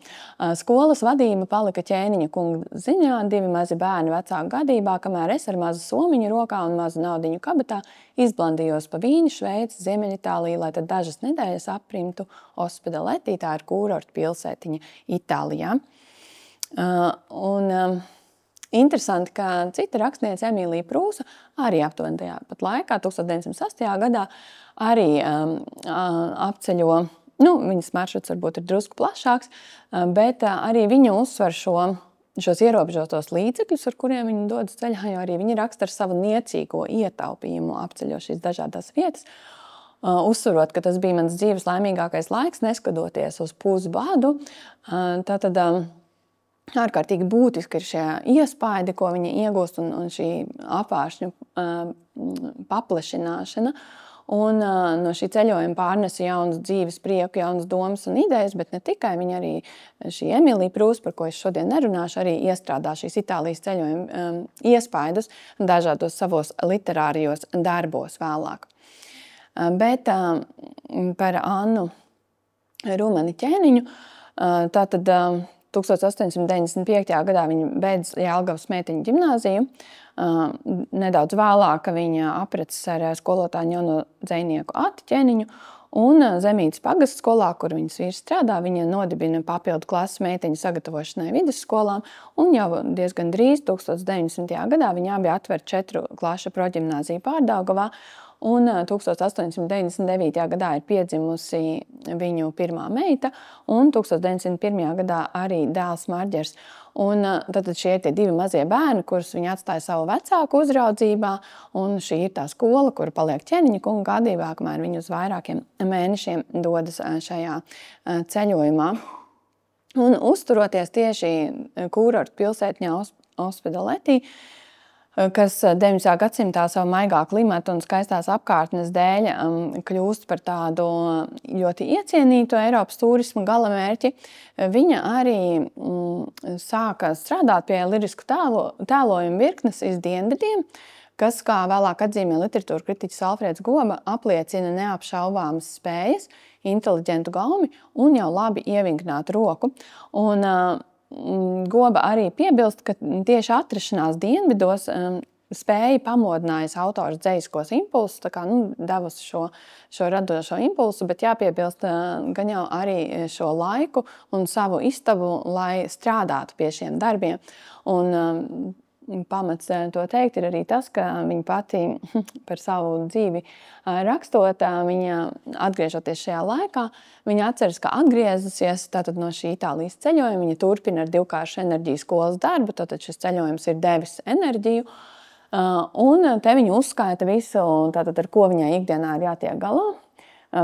[SPEAKER 1] Skolas vadība palika Ķēniņa kunga ziņā, 2 mazi bērni vecāku gadībā, kamēr es ar mazu somiņu rokā un mazu naudiņu kabatā izblandījos pa Vīni, Šveici, Ziemeļitāliju, lai tad dažas nedēļas aprimtu Ospedaletti, tā ir kurorta pilsētiņa Itālijā. Interesanti, ka cita rakstniece Emīlija Prūsa arī aptuveni tajā pat laikā, 1908. gadā, arī apceļo, viņas maršruts varbūt ir drusku plašāks, bet arī viņa uzsver šos ierobežotos līdzekļus, ar kuriem viņa dodas ceļā, jo arī viņa raksta ar savu niecīgo ietaupījumu apceļo šīs dažādas vietas, uzsverot, ka tas bija mans dzīves laimīgākais laiks, neskatoties uz pusbadu. Tātad ārkārtīgi būtiski ir šie iespaidi, ko viņa iegūst, un šī apvāršņu paplašināšana. Un no šī ceļojuma pārnesa jaunas dzīves prieku, jaunas domas un idejas, bet ne tikai. Viņa arī, šī Emīlija Prūsa, par ko es šodien nerunāšu, arī iestrādā šīs Itālijas ceļojuma iespaidus dažādos savos literārijos darbos vēlāk. Bet par Annu Rumeni Ķēniņu, tātad 1895. gadā viņa beidz Jelgavas meiteņu ģimnāziju. Nedaudz vēlāk viņa apreces ar skolotāju jauno dzejnieku Ati Ķēniņu, un Zemītes pagasta skolā, kur viņas vīrs strādā, viņa nodibina papildu klases meiteņu sagatavošanai vidusskolām, un jau diezgan drīz, 1900. gadā, viņa abi atver 4 klašu proģimnāziju Pārdaugavā, un 1899. gadā ir piedzimusi viņu pirmā meita, un 1901. gadā arī dēls Marģers. Un tad šie ir tie 2 mazie bērni, kurus viņi atstāja savu vecāku uzraudzībā, un šī ir tā skola, kura paliek Ķēniņa kunga gadībā, kamēr viņi uz vairākiem mēnešiem dodas šajā ceļojumā. Un uzturoties tieši kurorta pilsētņā Ospedaletti, kas 19. gadsimtā savu maigā klimatu un skaistās apkārtnes dēļ kļūst par tādu ļoti iecienītu Eiropas turismu galamērķi, viņa arī sāka strādāt pie lirisku tēlojumu virknes iz dienvidiem, kas, kā vēlāk atzīmē literatūra kritiķis Alfrēds Goba, apliecina neapšaubāmas spējas, inteliģentu gaumi un jau labi ievingrinātu roku. Un Goba arī piebilst, ka tieši atrašanās dienvidos spēja pamodinājusi autors dzejiskos impulsus, tā kā devusi šo radošo impulsu, bet jāpiebilst gan jau arī šo laiku un savu istabu, lai strādātu pie šiem darbiem. Un pamats to teikt ir arī tas, ka viņa pati par savu dzīvi rakstot, viņa atgriežoties šajā laikā, viņa atceras, ka atgriezusies tātad no šī Itālijas ceļojuma, viņa turpina ar 2kāršu enerģiju skolas darbu, tātad šis ceļojums ir devis enerģiju, un te viņa uzskaita visu, tātad ar ko viņai ikdienā ir jātiek galā.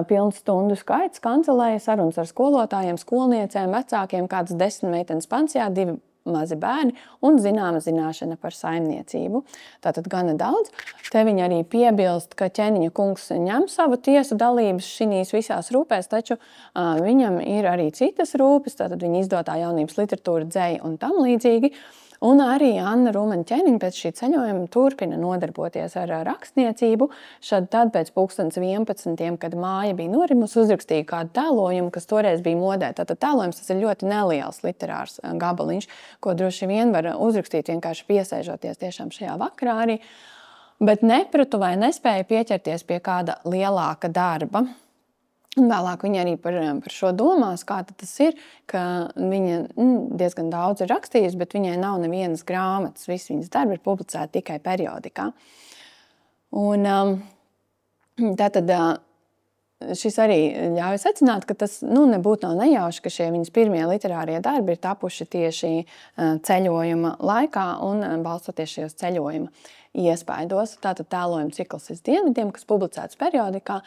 [SPEAKER 1] Pilns stundu skaits kancelēja, sarunas ar skolotājiem, skolniecēm, vecākiem, kādas 10 meitenes pensijā, 2 mazi bērni un zināma zināšana par saimniecību. Tātad gana daudz. Te viņa arī piebilst, ka ķēniņa kungs ņem savu tiesu dalības šīs visās rūpēs, taču viņam ir arī citas rūpes, tātad viņa izdotā jaunības literatūra, dzeja un tam līdzīgi. Un arī Anna Rūmeņa-Ķēniņa pēc šī ceļojuma turpina nodarboties ar rakstniecību. Tad pēc 11, kad māja bija norimusi, uzrakstīja kādu tēlojumu, kas toreiz bija modē. Tātad tēlojums tas ir ļoti neliels literārs gabaliņš, ko droši vien var uzrakstīt vienkārši piesēžoties tiešām šajā vakarā arī. Bet nepratu vai nespēja pieķerties pie kāda lielāka darba. Un vēlāk viņa arī par šo domās, kā tas ir, ka viņa diezgan daudz ir rakstījusi, bet viņai nav nevienas grāmatas. Visi viņas darbi ir publicēti tikai periodikā. Un tātad šis arī ļauj secināt, ka tas nebūtu nav nejauši, ka šie viņas pirmie literārie darbi ir tapuši tieši ceļojuma laikā un balstoties šajos ceļojuma iespaidos. Tātad tēlojuma cikls iz dienvidiem, kas publicēts periodikā,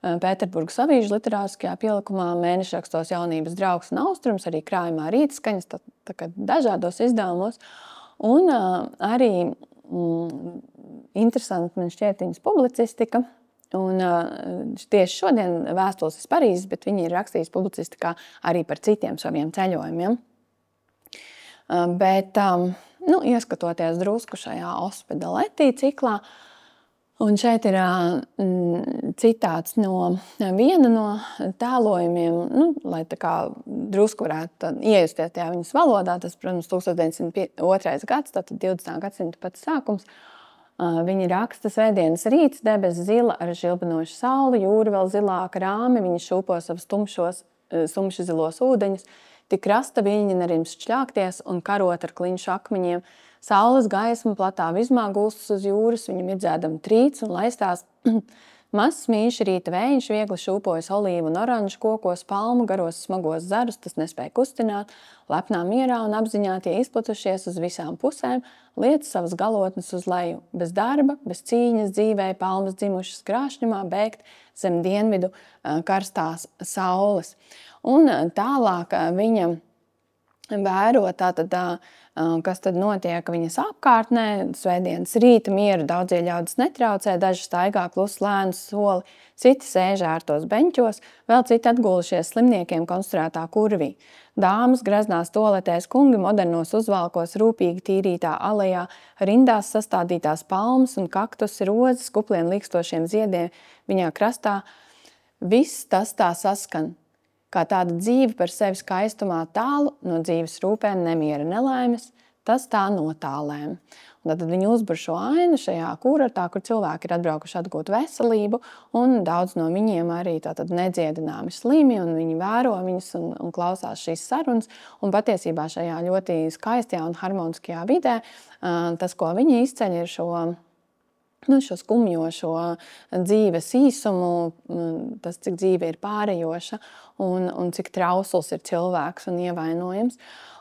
[SPEAKER 1] Pēterburgas avīžu literāriskajā pielikumā, mēnešrakstos Jaunības draugs un austrums, arī krājumā Rītskaņas, tā dažādos izdevumos. Un arī interesanti man šķiet viņas publicistika. Un tieši šodien Vēstules iz Parīzes, bet viņa ir rakstījis publicistikā arī par citiem saviem ceļojumiem. Bet, ieskatoties drusku šajā Ospedaletti ciklā, un šeit ir citāts no viena no tēlojumiem, lai tā kā drusku varētu iejusties tajā viņas valodā. Tas, protams, 1902. gads, tātad 20. gadsimta pats sākums. Viņa raksta: svētdienas rīts, debesis zila ar žilbinošu sauli, jūra vēl zilāka rāmi, viņa šūpo savus tumši zilos ūdeņus, tik krasta viļņi nerims šķļākties un karot ar kliņšu akmeņiem. Saules gaisma platā vizmā gulstas uz jūras, viņa mirdzēdam trīc un laistās mazs mīļš rīta vējš, viegli šūpojas olīvu un oranžu kokos, palmu garos smagos zarus, tas nespēja kustināt, lepnā mierā un apziņā tie izplatušies uz visām pusēm, liec savas galotnes uz leju, bez darba, bez cīņas dzīvē, palmas dzimušas krāšņumā, bēgt zem dienvidu karstās saules. Un tālāk viņa vēro tātad, kas tad notiek viņas apkārtnē. Svētdienas rīta mieru daudzie ļaudis netraucē, daži staigā klusu lēnu soli, citi sēž ērtos beņķos, vēl citi atgulušies slimniekiem konstruētā kurvī. Dāmas greznās toaletēs, kungi modernos uzvalkos, rūpīgi tīrītā alejā, rindās sastādītās palmas un kaktusi, rozes, kupliem līkstošiem ziediem viņā krastā. Viss tas tā saskan. Kā tāda dzīve par sevi skaistumā tālu, no dzīves rūpēm nemiera nelaimes, tas tā no tālēm. Un tad viņi uzbur šo ainu šajā kurortā, kur cilvēki ir atbraukuši atgūt veselību, un daudz no viņiem arī tātad nedziedināmi slimi, un viņi vēro viņus un klausās šīs sarunas. Un patiesībā šajā ļoti skaistajā un harmoniskajā vidē tas, ko viņi izceļ, ir šo skumjošo dzīves īsumu, tas, cik dzīve ir pārējoša un cik trausls ir cilvēks un ievainojams.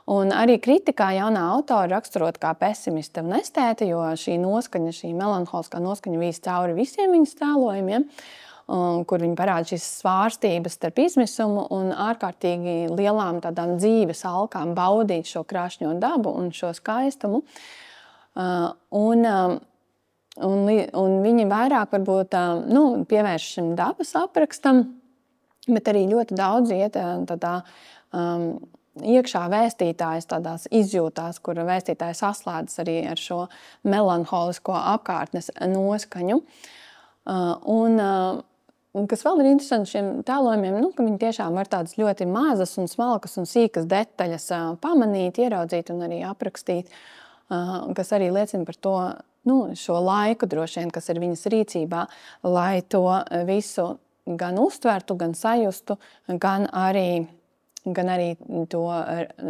[SPEAKER 1] Un arī kritikā jaunā autora raksturot kā pesimista un estēta, jo šī noskaņa, šī melanholiskā noskaņa vīs cauri visiem viņas tēlojumiem, kur viņi parāda šīs svārstības starp izmisumu un ārkārtīgi lielām tādām dzīves alkām baudīt šo krāšņo dabu un šo skaistumu. Un viņi vairāk varbūt pievērš šim dabas aprakstam, bet arī ļoti daudz iet tādā iekšā vēstītājas tādās izjūtās, kur vēstītājs saslēdzas arī ar šo melanholisko apkārtnes noskaņu. Un kas vēl ir interesanti šiem tēlojumiem, ka viņi tiešām var tādas ļoti mazas un smalkas un sīkas detaļas pamanīt, ieraudzīt un arī aprakstīt, kas arī liecina par to, šo laiku droši vien, kas ir viņas rīcībā, lai to visu gan uztvertu, gan sajustu, gan arī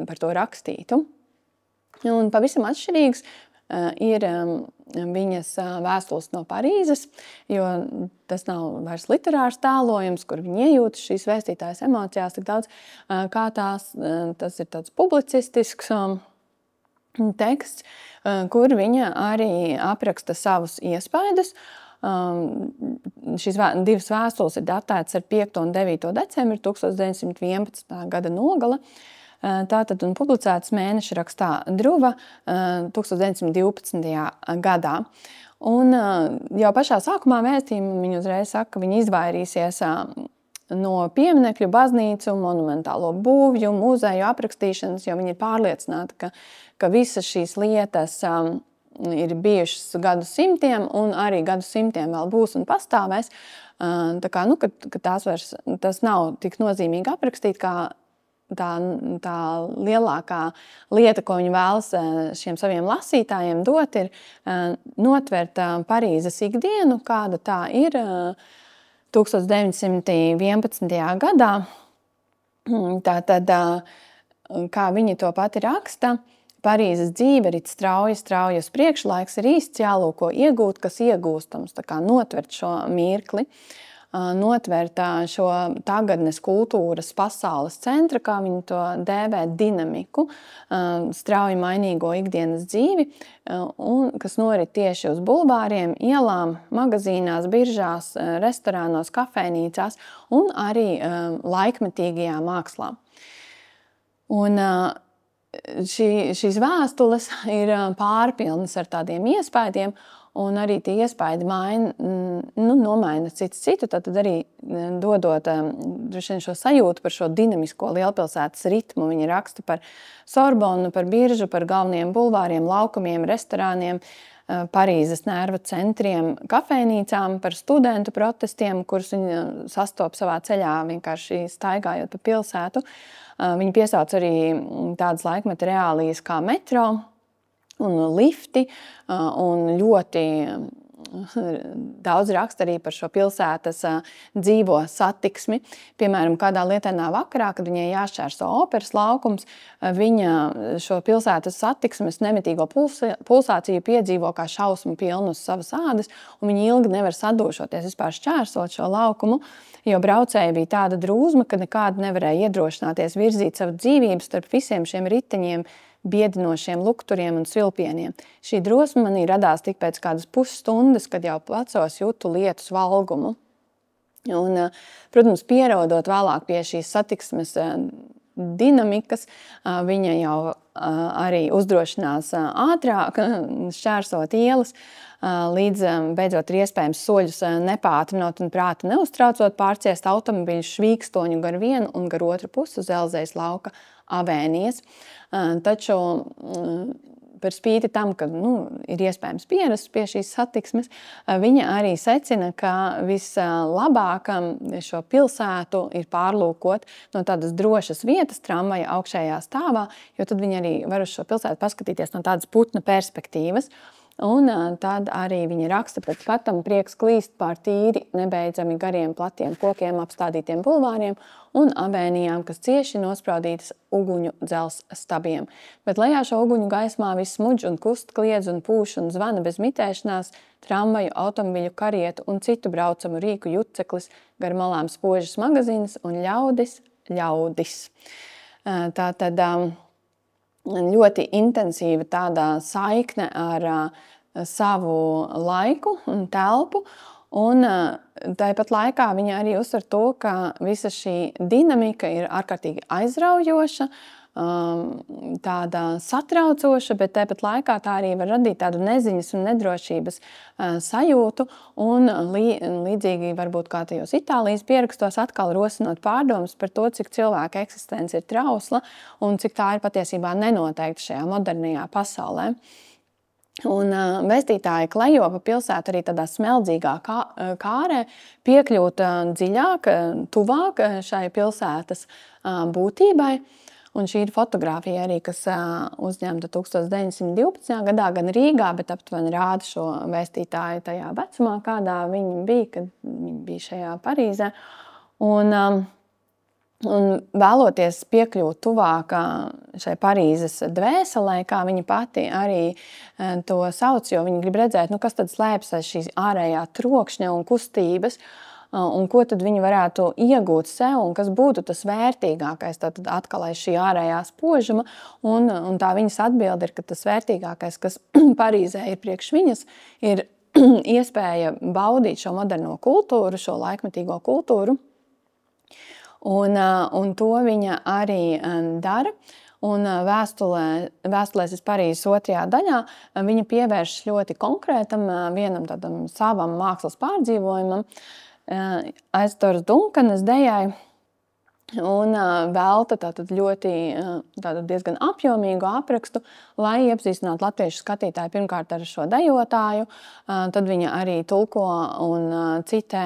[SPEAKER 1] par to rakstītu. Un pavisam atšķirīgs ir viņas vēstules no Parīzes, jo tas nav vairs literārs tēlojums, kur viņi iejūtas šīs vēstītājas emocijās tik daudz, kā tas ir tāds publicistisks teksts, kur viņa arī apraksta savus iespaidus. Šīs divas vēstules ir datētas ar 5. un 9. decembri 1911. gada nogale. Tātad un publicētas mēneša rakstā Druva 1912. gadā. Un jau pašā sākumā vēstījumā viņa uzreiz saka, ka viņa izvairīsies no pieminekļu, baznīcu, monumentālo būvju, muzeju aprakstīšanas, jo viņa ir pārliecināta, ka visas šīs lietas ir bijušas gadu simtiem un arī gadu simtiem vēl būs un pastāvēs. Tā kā, tas nav tik nozīmīgi aprakstīt, kā tā lielākā lieta, ko viņa vēlas šiem saviem lasītājiem dot, ir notvert Parīzes ikdienu, kāda tā ir 1911. gadā. Tātad, kā viņi to pati raksta, Parīzes dzīve ir strauji uz priekšu, laiks ir īsts, jālūko iegūt, kas iegūstams, tā kā notvert šo mirkli. Notvert šo tagadnes kultūras pasaules centra, kā viņi to dēvē, dinamiku, strauji mainīgo ikdienas dzīvi, un kas norit tieši uz bulvāriem, ielām, magazīnās, biržās, restorānos, kafejnīcās un arī laikmetīgajā mākslā. Un šīs vēstules ir pārpilnas ar tādiem iespaidiem, un arī tie iespaidi nomaina citu, tad arī dodot droši vien šo sajūtu par šo dinamisko lielpilsētas ritmu. Viņi raksta par Sorbonu, par biržu, par galvenajiem bulvāriem, laukumiem, restorāniem, Parīzes nervu centriem, kafejnīcām, par studentu protestiem, kurus viņi sastop savā ceļā, vienkārši staigājot pa pilsētu. Viņi piesauc arī tādas laikmeta reālijas kā metro un lifti, un ļoti daudz raksta arī par šo pilsētas dzīvo satiksmi. Piemēram, kādā lietainā vakarā, kad viņai jāšķērso operas laukums, viņa šo pilsētas satiksmes nemitīgo pulsāciju piedzīvo kā šausmu pilnu uz savas ādas, un viņa ilgi nevar sadūšoties vispār šķērsot šo laukumu, jo braucēji bija tāda drūzma, ka nekādi nevarēja iedrošināties virzīt savu dzīvību starp visiem šiem riteņiem, biedinošiem lukturiem un svilpieniem. Šī drosme manī radās tik pēc kādas pusstundas, kad jau plecos jūtu lietus valgumu. Un, protams, pierodot vēlāk pie šīs satiksmes dinamikas, viņa jau arī uzdrošinās ātrāk šķērsot ielas, līdz beidzot ir iespējams soļus nepātrinot un prātu neuztraucot, pārciest automobiļu švīkstoņu gar vienu un gar otru pusi uz Elzejas lauka avēnijas. Taču par spīti tam, ka ir iespējams pierast pie šīs satiksmes, viņa arī secina, ka vislabāk šo pilsētu ir pārlūkot no tādas drošas vietas tramvaja augšējā stāvā, jo tad viņi arī var uz šo pilsētu paskatīties no tādas putna perspektīvas. Un tad arī viņa raksta pēc katam prieks klīst pār tīri nebeidzami gariem platiem kokiem apstādītiem bulvāriem un avēnijām, kas cieši nospraudītas uguņu dzels stabiem. Bet lejā šo uguņu gaismā viss smudž un kust, kliedz un pūš un zvana bez mitēšanās, tramvaju, automobiļu, karietu un citu braucamu rīku juceklis, gar malām spožas magazīnas un ļaudis. Tātad ļoti intensīva tāda saikne ar savu laiku un telpu, un tāpat laikā viņa arī uzsver to, ka visa šī dinamika ir ārkārtīgi aizraujoša, tāda satraucoša, bet tāpat laikā tā arī var radīt tādu neziņas un nedrošības sajūtu, un līdzīgi varbūt kā tajos Itālijas pierakstos atkal rosinot pārdomas par to, cik cilvēka eksistence ir trausla un cik tā ir patiesībā nenoteikta šajā modernajā pasaulē. Un vēstītāji klejo pa pilsētu arī tādā smeldzīgā kārē, piekļūt dziļāk, tuvāk šai pilsētas būtībai. Un šī ir fotografija arī, kas uzņemta 1912. gadā gan Rīgā, bet aptuveni rāda šo vēstītāju tajā vecumā, kādā viņi bija, kad viņi bija šajā Parīzē. Un vēloties piekļūt tuvāk šai Parīzes dvēselē, kā viņa pati arī to sauc, jo viņa grib redzēt, kas tad slēpjas aiz šīs ārējā trokšņa un kustības, un ko tad viņi varētu iegūt sev, un kas būtu tas vērtīgākais, tad atkal aiz šī ārējā spožuma, un tā viņas atbilde ir, ka tas vērtīgākais, kas Parīzē ir priekš viņas, ir iespēja baudīt šo moderno kultūru, šo laikmetīgo kultūru, un to viņa arī dara. Un vēstulēs iz Parīzes 2. daļā viņa pievēršas ļoti konkrētam vienam tādam savam mākslas pārdzīvojumam, Aizadoras Dunkanas dejai, un velta ļoti diezgan apjomīgu aprakstu, lai iepazīstinātu latviešu skatītāju pirmkārt ar šo dejotāju. Tad viņa arī tulko un citē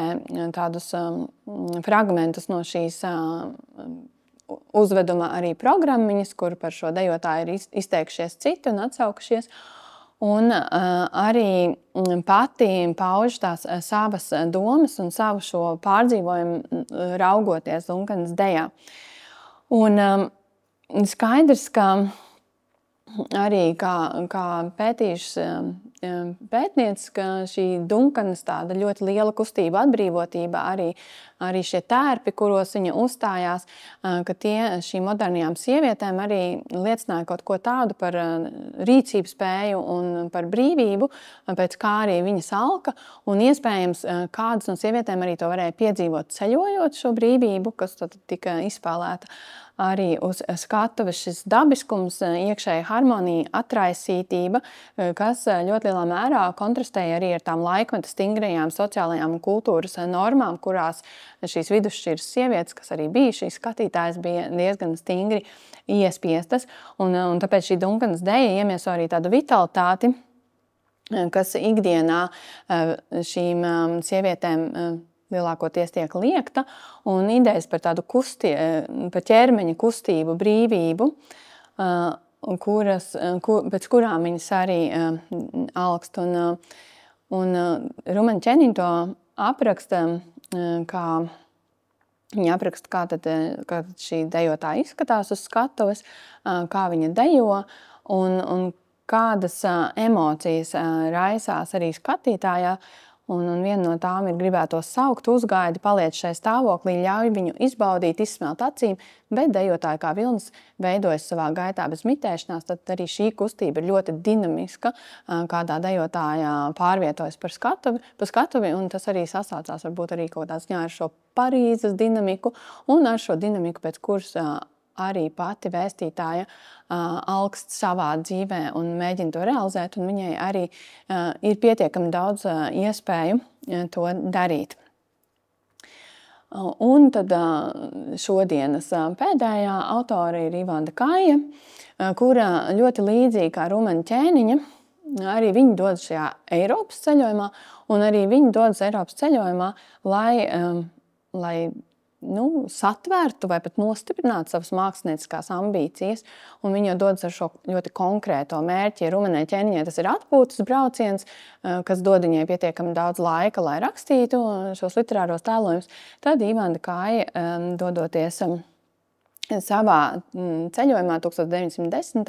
[SPEAKER 1] tādus fragmentus no šīs uzveduma arī programmiņas, kur par šo dejotāju ir izteikušies citi un atsaukušies. Un arī pati pauž tās savas domas un savu šo pārdzīvojumu raugoties Dunkanas dejā. Un skaidrs, ka arī kā pētījušas pētnieces, ka šī Dunkanas tāda ļoti liela kustība atbrīvotība, arī šie tērpi, kuros viņa uzstājās, ka šīm modernajām sievietēm arī liecināja kaut ko tādu par rīcības spēju un par brīvību, pēc kā arī viņas alka, un iespējams kādas no sievietēm arī to varēja piedzīvot ceļojot šo brīvību, kas tad tika izspēlēta arī uz skatuves, šis dabiskums, iekšēja harmonija, atraisītība, kas ļoti lielā mērā kontrastēja arī ar tām laikmeta stingrajām sociālajām un kultūras normām, kurās šīs vidusšķiras sievietes, kas arī bija šīs skatītājas, bija diezgan stingri iespiestas. Un tāpēc šī Dunkanas deja iemieso arī tādu vitalitāti, kas ikdienā šīm sievietēm lielākoties tiek liekta, un idejas par tādu par ķermeņa kustību, brīvību, pēc kurām viņas arī alkst. Un Rumaņa Ķeniņa to apraksta, viņa apraksta, kā tad šī dejotāja izskatās uz skatuves, kā viņa dejo, un kādas emocijas raisās arī skatītājā. Un viena no tām ir gribētos saukt, uzgaidi, paliec šai stāvoklī, ļauj viņu izbaudīt, izsmelt acīm, bet dejotāja kā vilnis veidojas savā gaitā bez mitēšanās, tad arī šī kustība ir ļoti dinamiska, kādā dejotājā pārvietojas pa skatuvi, un tas arī sasaucās varbūt arī kaut kādā ziņā ar šo Parīzes dinamiku un ar šo dinamiku, pēc kuras arī pati vēstītāja alkst savā dzīvē un mēģina to realizēt, un viņai arī ir pietiekami daudz iespēju to darīt. Un tad šodienas pēdējā autora ir Ivanda Kaja, kura ļoti līdzīgi kā Rumaņa Ķēniņa, arī viņa dodas šajā Eiropas ceļojumā, un arī viņa dodas Eiropas ceļojumā, lai satvērtu vai pat nostiprinātu savas mākslinieckās ambīcijas, un viņa dodas ar šo ļoti konkrēto mērķi. Rumaņai Ķēniņai tas ir atpūtas brauciens, kas dod viņai pietiekami daudz laika, lai rakstītu šos literāros tēlojumus. Tad Ivanda Kaja, dodoties savā ceļojumā 1910.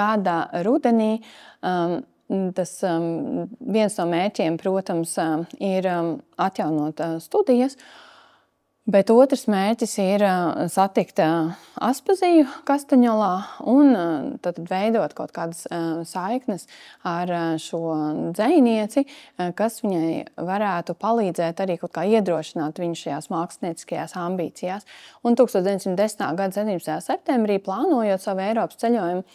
[SPEAKER 1] Gada rudenī, tas viens no mērķiem, protams, ir atjaunot studijas, bet otrs mērķis ir satikt Aspaziju Kastaņolā un tad veidot kaut kādas saiknes ar šo dzejnieci, kas viņai varētu palīdzēt arī kaut kā iedrošināt viņu šajās mākslinieckajās ambīcijās. Un 1910. gada 17. septembrī, plānojot savu Eiropas ceļojumu,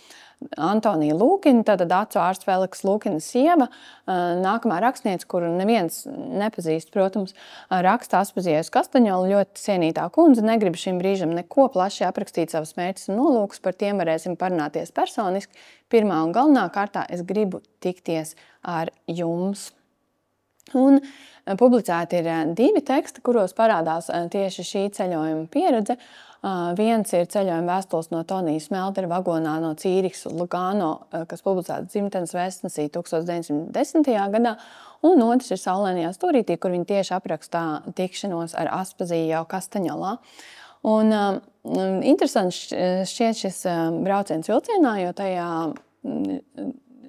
[SPEAKER 1] Antonija Lūkina, tātad acu ārsts Feliks Lūkina sieva, nākamā rakstniece, kuru neviens nepazīst, protams, raksta Aspazijai uz Kastaņolu, ļoti cienītā kundze, negrib šim brīžam neko plaši aprakstīt savus mērķus un nolūkus, par tiem varēsim parunāties personiski. Pirmā un galvenā kārtā es gribu tikties ar jums. Un publicēti ir 2 teksti, kuros parādās tieši šī ceļojuma pieredze. Viens ir ceļojuma vēstules no Tonija Smeltera vagonā no Cīrikas uz Lugano, kas publicēts Dzimtenes vēstnesī 1910. gadā, un otrs ir Saulainajā stūrītī, kur viņi tieši aprakstā tikšanos ar Aspaziju jau Kastaņolā. Un interesants šķiet šis brauciens vilcienā, jo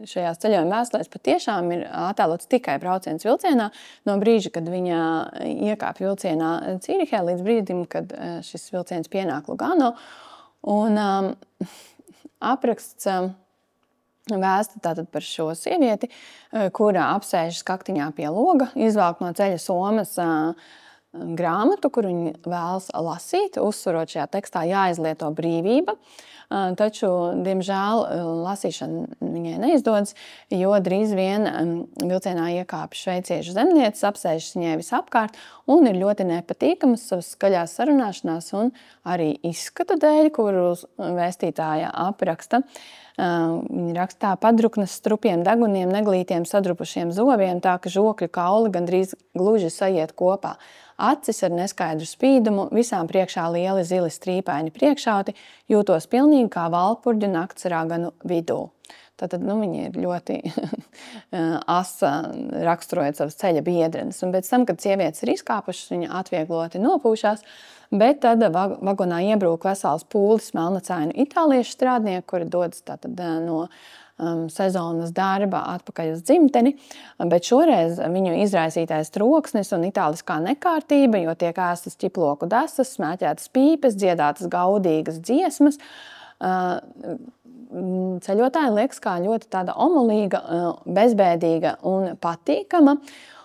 [SPEAKER 1] šajās ceļojuma vēstulēs patiešām ir attēlots tikai brauciens vilcienā no brīža, kad viņa iekāpj vilcienā Cīrihē, līdz brīdim, kad šis vilciens pienāk Lugano. Un apraksts vēsta tātad par šo sievieti, kura apsēžas kaktiņā pie loga, izvelk no ceļa somas grāmatu, kur viņa vēlas lasīt, uzsverot šajā tekstā jāizlieto brīvība. Taču, diemžēl, lasīšana viņai neizdodas, jo drīz vien vilcienā iekāpj šveiciešu zemnieces, apsēžas viņai visapkārt un ir ļoti nepatīkamas savas skaļās sarunāšanās un arī izskata dēļ, kuru vēstītāja apraksta. Viņa rakstā padruknas strupiem deguniem, neglītiem sadrupušiem zobiem, tā ka žokļu kauli gandrīz gluži sajiet kopā. Acis ar neskaidru spīdumu, visām priekšā lieli zili strīpaini priekšauti, jūtos pilnīgi kā valpurģu nakts raganu vidū. Tātad, viņa ir ļoti asa, raksturojot savas ceļa biedrenes. Un pēc tam, kad sievietes ir izkāpušas, viņa atviegloti nopūšās, bet tad vagonā iebrūk vesels pūlis melnacainu itāliešu strādnieku, kuri dodas tātad no sezonas darba atpakaļ uz dzimteni, bet šoreiz viņu izraisītais troksnis un itāliskā nekārtība, jo tiek ēstas ķiploku desas, smēķētas pīpes, dziedātas gaudīgas dziesmas, ceļotājiem liekas kā ļoti tāda omulīga, bezbēdīga un patīkama.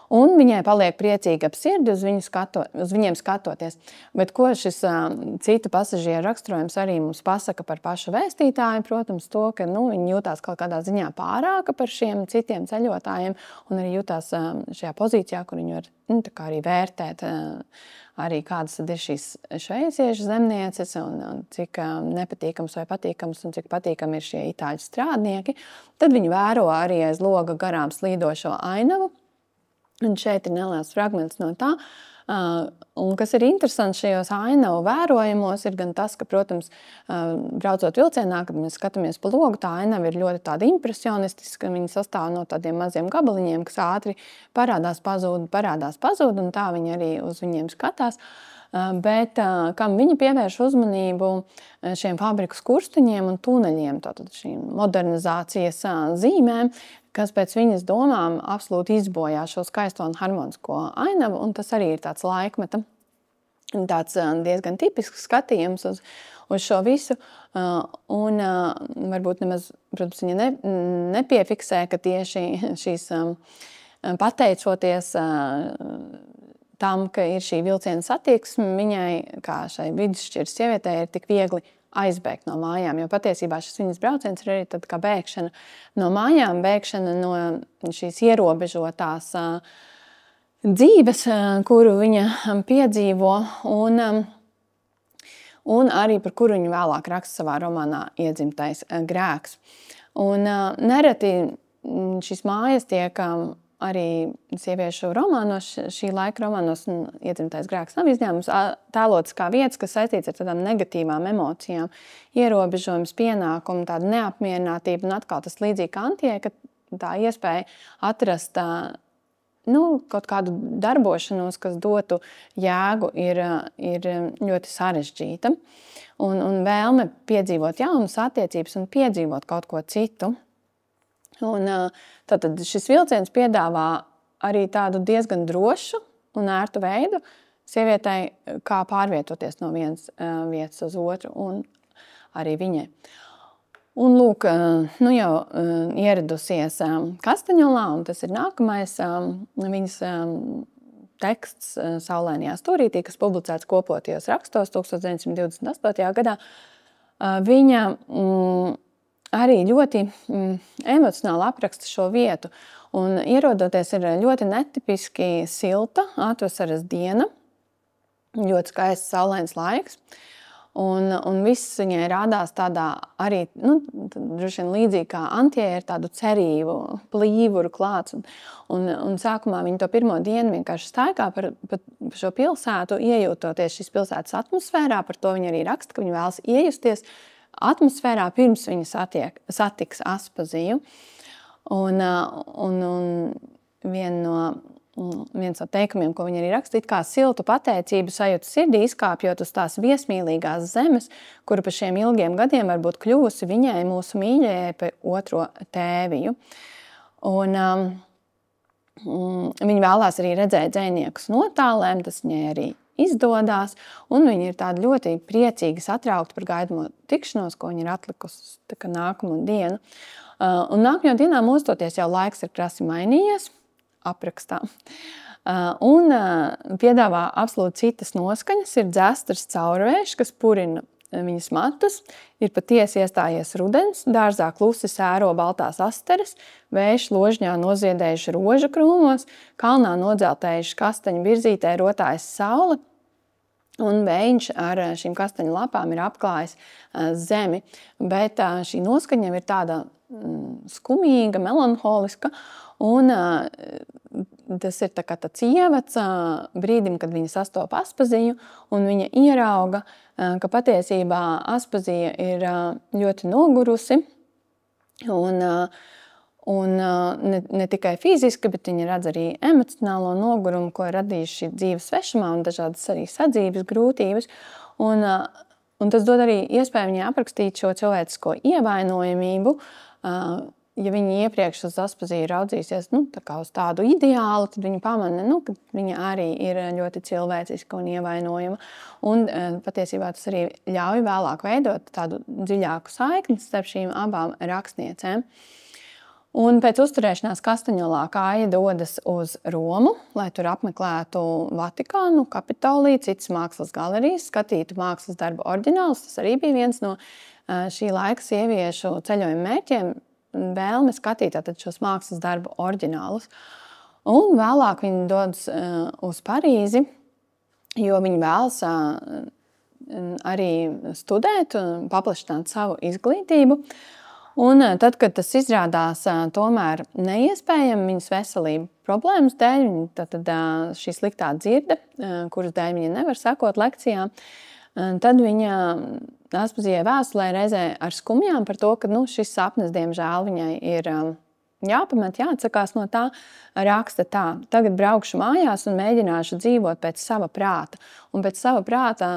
[SPEAKER 1] Un viņai paliek priecīgi ap sirdi uz viņiem skatoties. Bet ko šis citu pasažieru raksturojums arī mums pasaka par pašu vēstītāju? Protams, to, ka viņi jūtās kaut kādā ziņā pārāka par šiem citiem ceļotājiem un arī jūtās šajā pozīcijā, kur viņi var arī vērtēt arī kādas tad ir šīs šveiciešu zemnieces un cik nepatīkams vai patīkams un cik patīkami ir šie itāļu strādnieki. Tad viņi vēro arī aiz loga garām slīdošo ainavu. Un šeit ir neliels fragments no tā. Un kas ir interesants šajos ainavu vērojumos, ir gan tas, ka, protams, braucot vilcienā, kad mēs skatāmies pa logu, tā ainava ir ļoti tāda impresionistiska, viņa sastāv no tādiem maziem gabaliņiem, kas ātri parādās, pazūd, un tā viņi arī uz viņiem skatās. Bet kam viņa pievērš uzmanību šiem fabriku skursteņiem un tuneļiem, tātad šīm modernizācijas zīmēm, kas pēc viņas domām absolūti izbojā šo skaisto un harmonisko ainavu, un tas arī ir tāds laikmeta, tāds diezgan tipisks skatījums uz šo visu, un varbūt nemaz, protams, viņa nepiefiksē, ka tieši šīs pateicoties tam, ka ir šī vilciena satiksme, viņai, kā šai vidusšķiras sievietei, ir tik viegli aizbēgt no mājām, jo patiesībā šis viņas brauciens ir arī tad kā bēgšana no mājām, bēgšana no šīs ierobežotās dzīves, kuru viņa piedzīvo, un arī par kuru viņa vēlāk raksta savā romānā Iedzimtais grēks. Un nereti šīs mājas tiek arī sieviešu romānos, šī laika romānos, Iedzimtais grēks nav izņēmums, tēlots kā vietas, kas saistīts ar tādām negatīvām emocijām, ierobežojums, pienākumu, tāda neapmierinātība, un atkal tas līdzīgi kā Antijai, ka tā iespēja atrast kaut kādu darbošanos, kas dotu jēgu, ir ļoti sarežģīta. Un vēlme piedzīvot jaunas attiecības un piedzīvot kaut ko citu. Un tātad šis vilciens piedāvā arī tādu diezgan drošu un ērtu veidu sievietei, kā pārvietoties no vienas vietas uz otru, un arī viņai. Un lūk, jau ieradusies Kastaņolā, un tas ir nākamais viņas teksts Saulainajā stūrītī, kas publicēts kopotajos rakstos 1928. gadā. Viņa arī ļoti emocionāli apraksta šo vietu. Un ierodoties ir ļoti netipiski silta atvasaras diena, ļoti skaists saulains laiks. Un viss viņai rādās tādā arī, droši vien līdzīgi kā Antijai ir tādu cerību, plīvuru klāts. Un sākumā viņa to pirmo dienu vienkārši staigā par šo pilsētu, iejūtoties šīs pilsētas atmosfērā. Par to viņa arī raksta, ka viņa vēlas iejusties atmosfērā pirms viņa satiks Aspaziju. Un viens no teikumiem, ko viņa arī raksta, kā siltu pateicību sajūtu sirdī, izkāpjot uz tās viesmīlīgās zemes, kura pa šiem ilgiem gadiem varbūt kļuvusi viņai, mūsu mīļajai, pa otro tēviju. Un viņa vēlās arī redzēt dzejniekus notālēm, tas viņai arī izdodās, un viņa ir tāda ļoti priecīga, satraukta par gaidamo tikšanos, ko viņa ir atlikusi nākamo dienu. Un nākamajā dienā mostoties jau laiks ir krasi mainījies, aprakstā. Un piedāvā absolūti citas noskaņas. Ir dzestars caurvējš, kas purina viņas matus. Ir patiesi iestājies rudens, dārzā klusi sēro baltās asteres, vējš ložņā noziedējuši rožu krūmos, kalnā nodzeltējuši kastaņu virzītē rotājas saule, un vējš ar šīm kastaņu lapām ir apklājis zemi. Bet šī noskaņa ir tāda skumīga, melanholiska, un tas ir tāds ievads brīdim, kad viņa sastopa Aspaziju, un viņa ierauga, ka patiesībā Aspazija ir ļoti nogurusi, un ne tikai fiziski, bet viņa redz arī emocionālo nogurumu, ko ir radījuši dzīves svešumā un dažādas arī sadzīves grūtības. Un tas dod arī iespēju viņai aprakstīt šo cilvēcisko ievainojamību. Ja viņa iepriekš uz Aspaziju raudzīsies uz tādu ideālu, tad viņa pamana, ka viņa arī ir ļoti cilvēciska un ievainojama. Un patiesībā tas arī ļauj vēlāk veidot tādu dziļāku saikni starp šīm abām rakstniecēm. Un pēc uzturēšanās Kastaņolā Kāja dodas uz Romu, lai tur apmeklētu Vatikānu, Kapitoliju, citas mākslas galerijas, skatītu mākslas darbu oriģinālus. Tas arī bija viens no šī laika sieviešu ceļojuma mērķiem, vēlme skatīt šos mākslas darbu oriģinālus. Un vēlāk viņa dodas uz Parīzi, jo viņa vēlas arī studēt, paplašināt savu izglītību. Un tad, kad tas izrādās tomēr neiespējami viņas veselību problēmas dēļ, tad šī sliktā dzirde, kuras dēļ viņa nevar sekot lekcijām, tad viņa Aspazijai vēstulē reizē ar skumjām par to, ka šis sapnis, diemžēl, viņai ir jāpamet, jāatsakās no tā, raksta tā. Tagad braukšu mājās un mēģināšu dzīvot pēc sava prāta. Un pēc sava prāta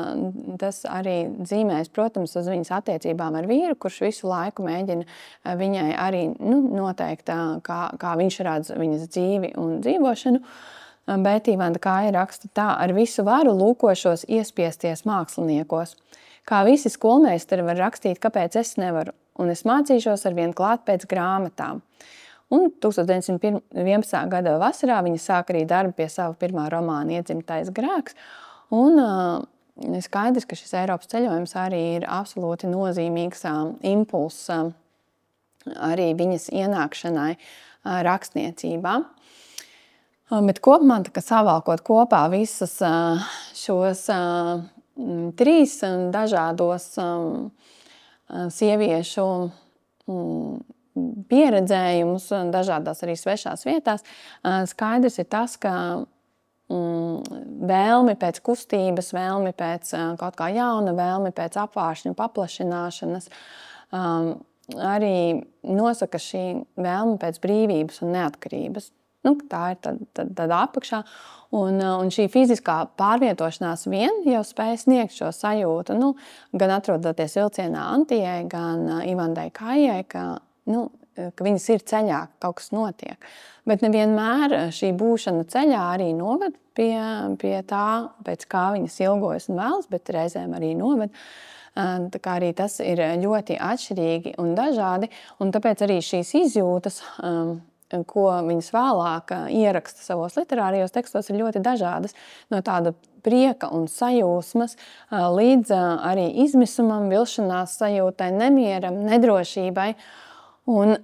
[SPEAKER 1] tas arī dzīmēs, protams, uz viņas attiecībām ar vīru, kurš visu laiku mēģina viņai arī noteikt, kā viņš redz viņas dzīvi un dzīvošanu. Bet Ivanda Kāja raksta tā: ar visu varu lūkošos iespiesties māksliniekos. Kā visi skolmeistari var rakstīt, kāpēc es nevaru, un es mācīšos arvien klāt pēc grāmatām. Un 1911. gada vasarā viņa sāka arī darbu pie sava pirmā romāna Iedzimtais grēks. Un skaidrs, ka šis Eiropas ceļojums arī ir absolūti nozīmīgs impulss arī viņas ienākšanai rakstniecībā. Bet kopumā, savalkot kopā visas šos trīs dažādos sieviešu pieredzējumus, dažādās arī svešās vietās, skaidrs ir tas, ka vēlmi pēc kustības, vēlmi pēc kaut kā jauna, vēlmi pēc apvāršņu paplašināšanas arī nosaka šī vēlme pēc brīvības un neatkarības. Tā ir tad apakšā. Un šī fiziskā pārvietošanās vien jau spēja sniegt šo sajūtu, gan atrodoties vilcienā Antijai, gan Ivandai Kājai, ka viņas ir ceļā, kaut kas notiek. Bet nevienmēr šī būšana ceļā arī noved pie tā, pēc kā viņas ilgojas un vēlas, bet reizēm arī noved. Tā kā arī tas ir ļoti atšķirīgi un dažādi, un tāpēc arī šīs izjūtas, ko viņas vēlāk ieraksta savos literārijos tekstos, ir ļoti dažādas. No tāda prieka un sajūsmas līdz arī izmisumam, vilšanās sajūtai, nemieram, nedrošībai un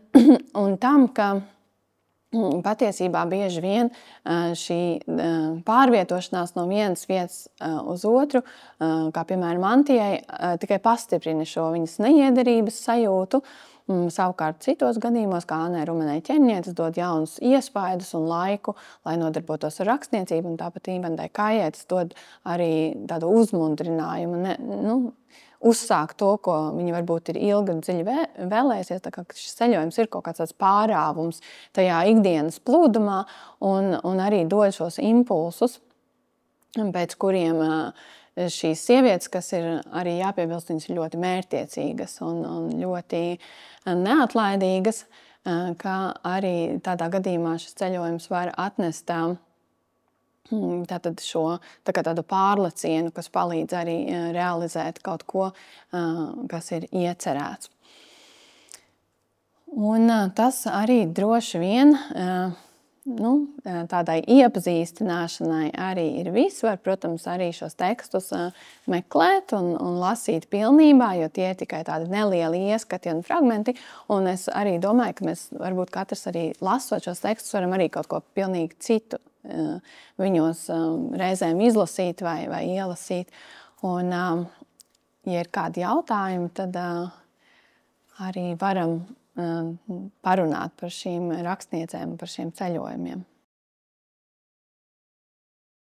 [SPEAKER 1] tam, ka patiesībā bieži vien šī pārvietošanās no vienas vietas uz otru, kā piemēram Antijai, tikai pastiprina šo viņas neiederības sajūtu. Savukārt citos gadījumos, kā Annai Rumenei Ķerniei, tas dod jaunus iespaidus un laiku, lai nodarbotos ar rakstniecību, un tāpat Ivandai Kājai tas dod arī tādu uzmundrinājumu, uzsākt to, ko viņi varbūt ir ilgi un dziļi vēlējusies. Tā kā šis ceļojums ir kaut kāds tāds pārāvums tajā ikdienas plūdumā un arī dod šos impulsus, pēc kuriem šīs sievietes, kas ir arī jāpiebilst, viņas ir ļoti mērķtiecīgas un ļoti neatlaidīgas, ka arī tādā gadījumā šis ceļojums var atnest tātad tādu pārlecienu, kas palīdz arī realizēt kaut ko, kas ir iecerēts. Un tas arī droši vien tādai iepazīstināšanai arī ir viss. Var, protams, arī šos tekstus meklēt un lasīt pilnībā, jo tie ir tikai tādi nelieli ieskati un fragmenti. Un es arī domāju, ka mēs varbūt katrs arī lasot šos tekstus varam arī kaut ko pilnīgi citu viņos reizēm izlasīt vai ielasīt. Un, ja ir kādi jautājumi, tad arī varam parunāt par šīm rakstniecēm, par šiem ceļojumiem.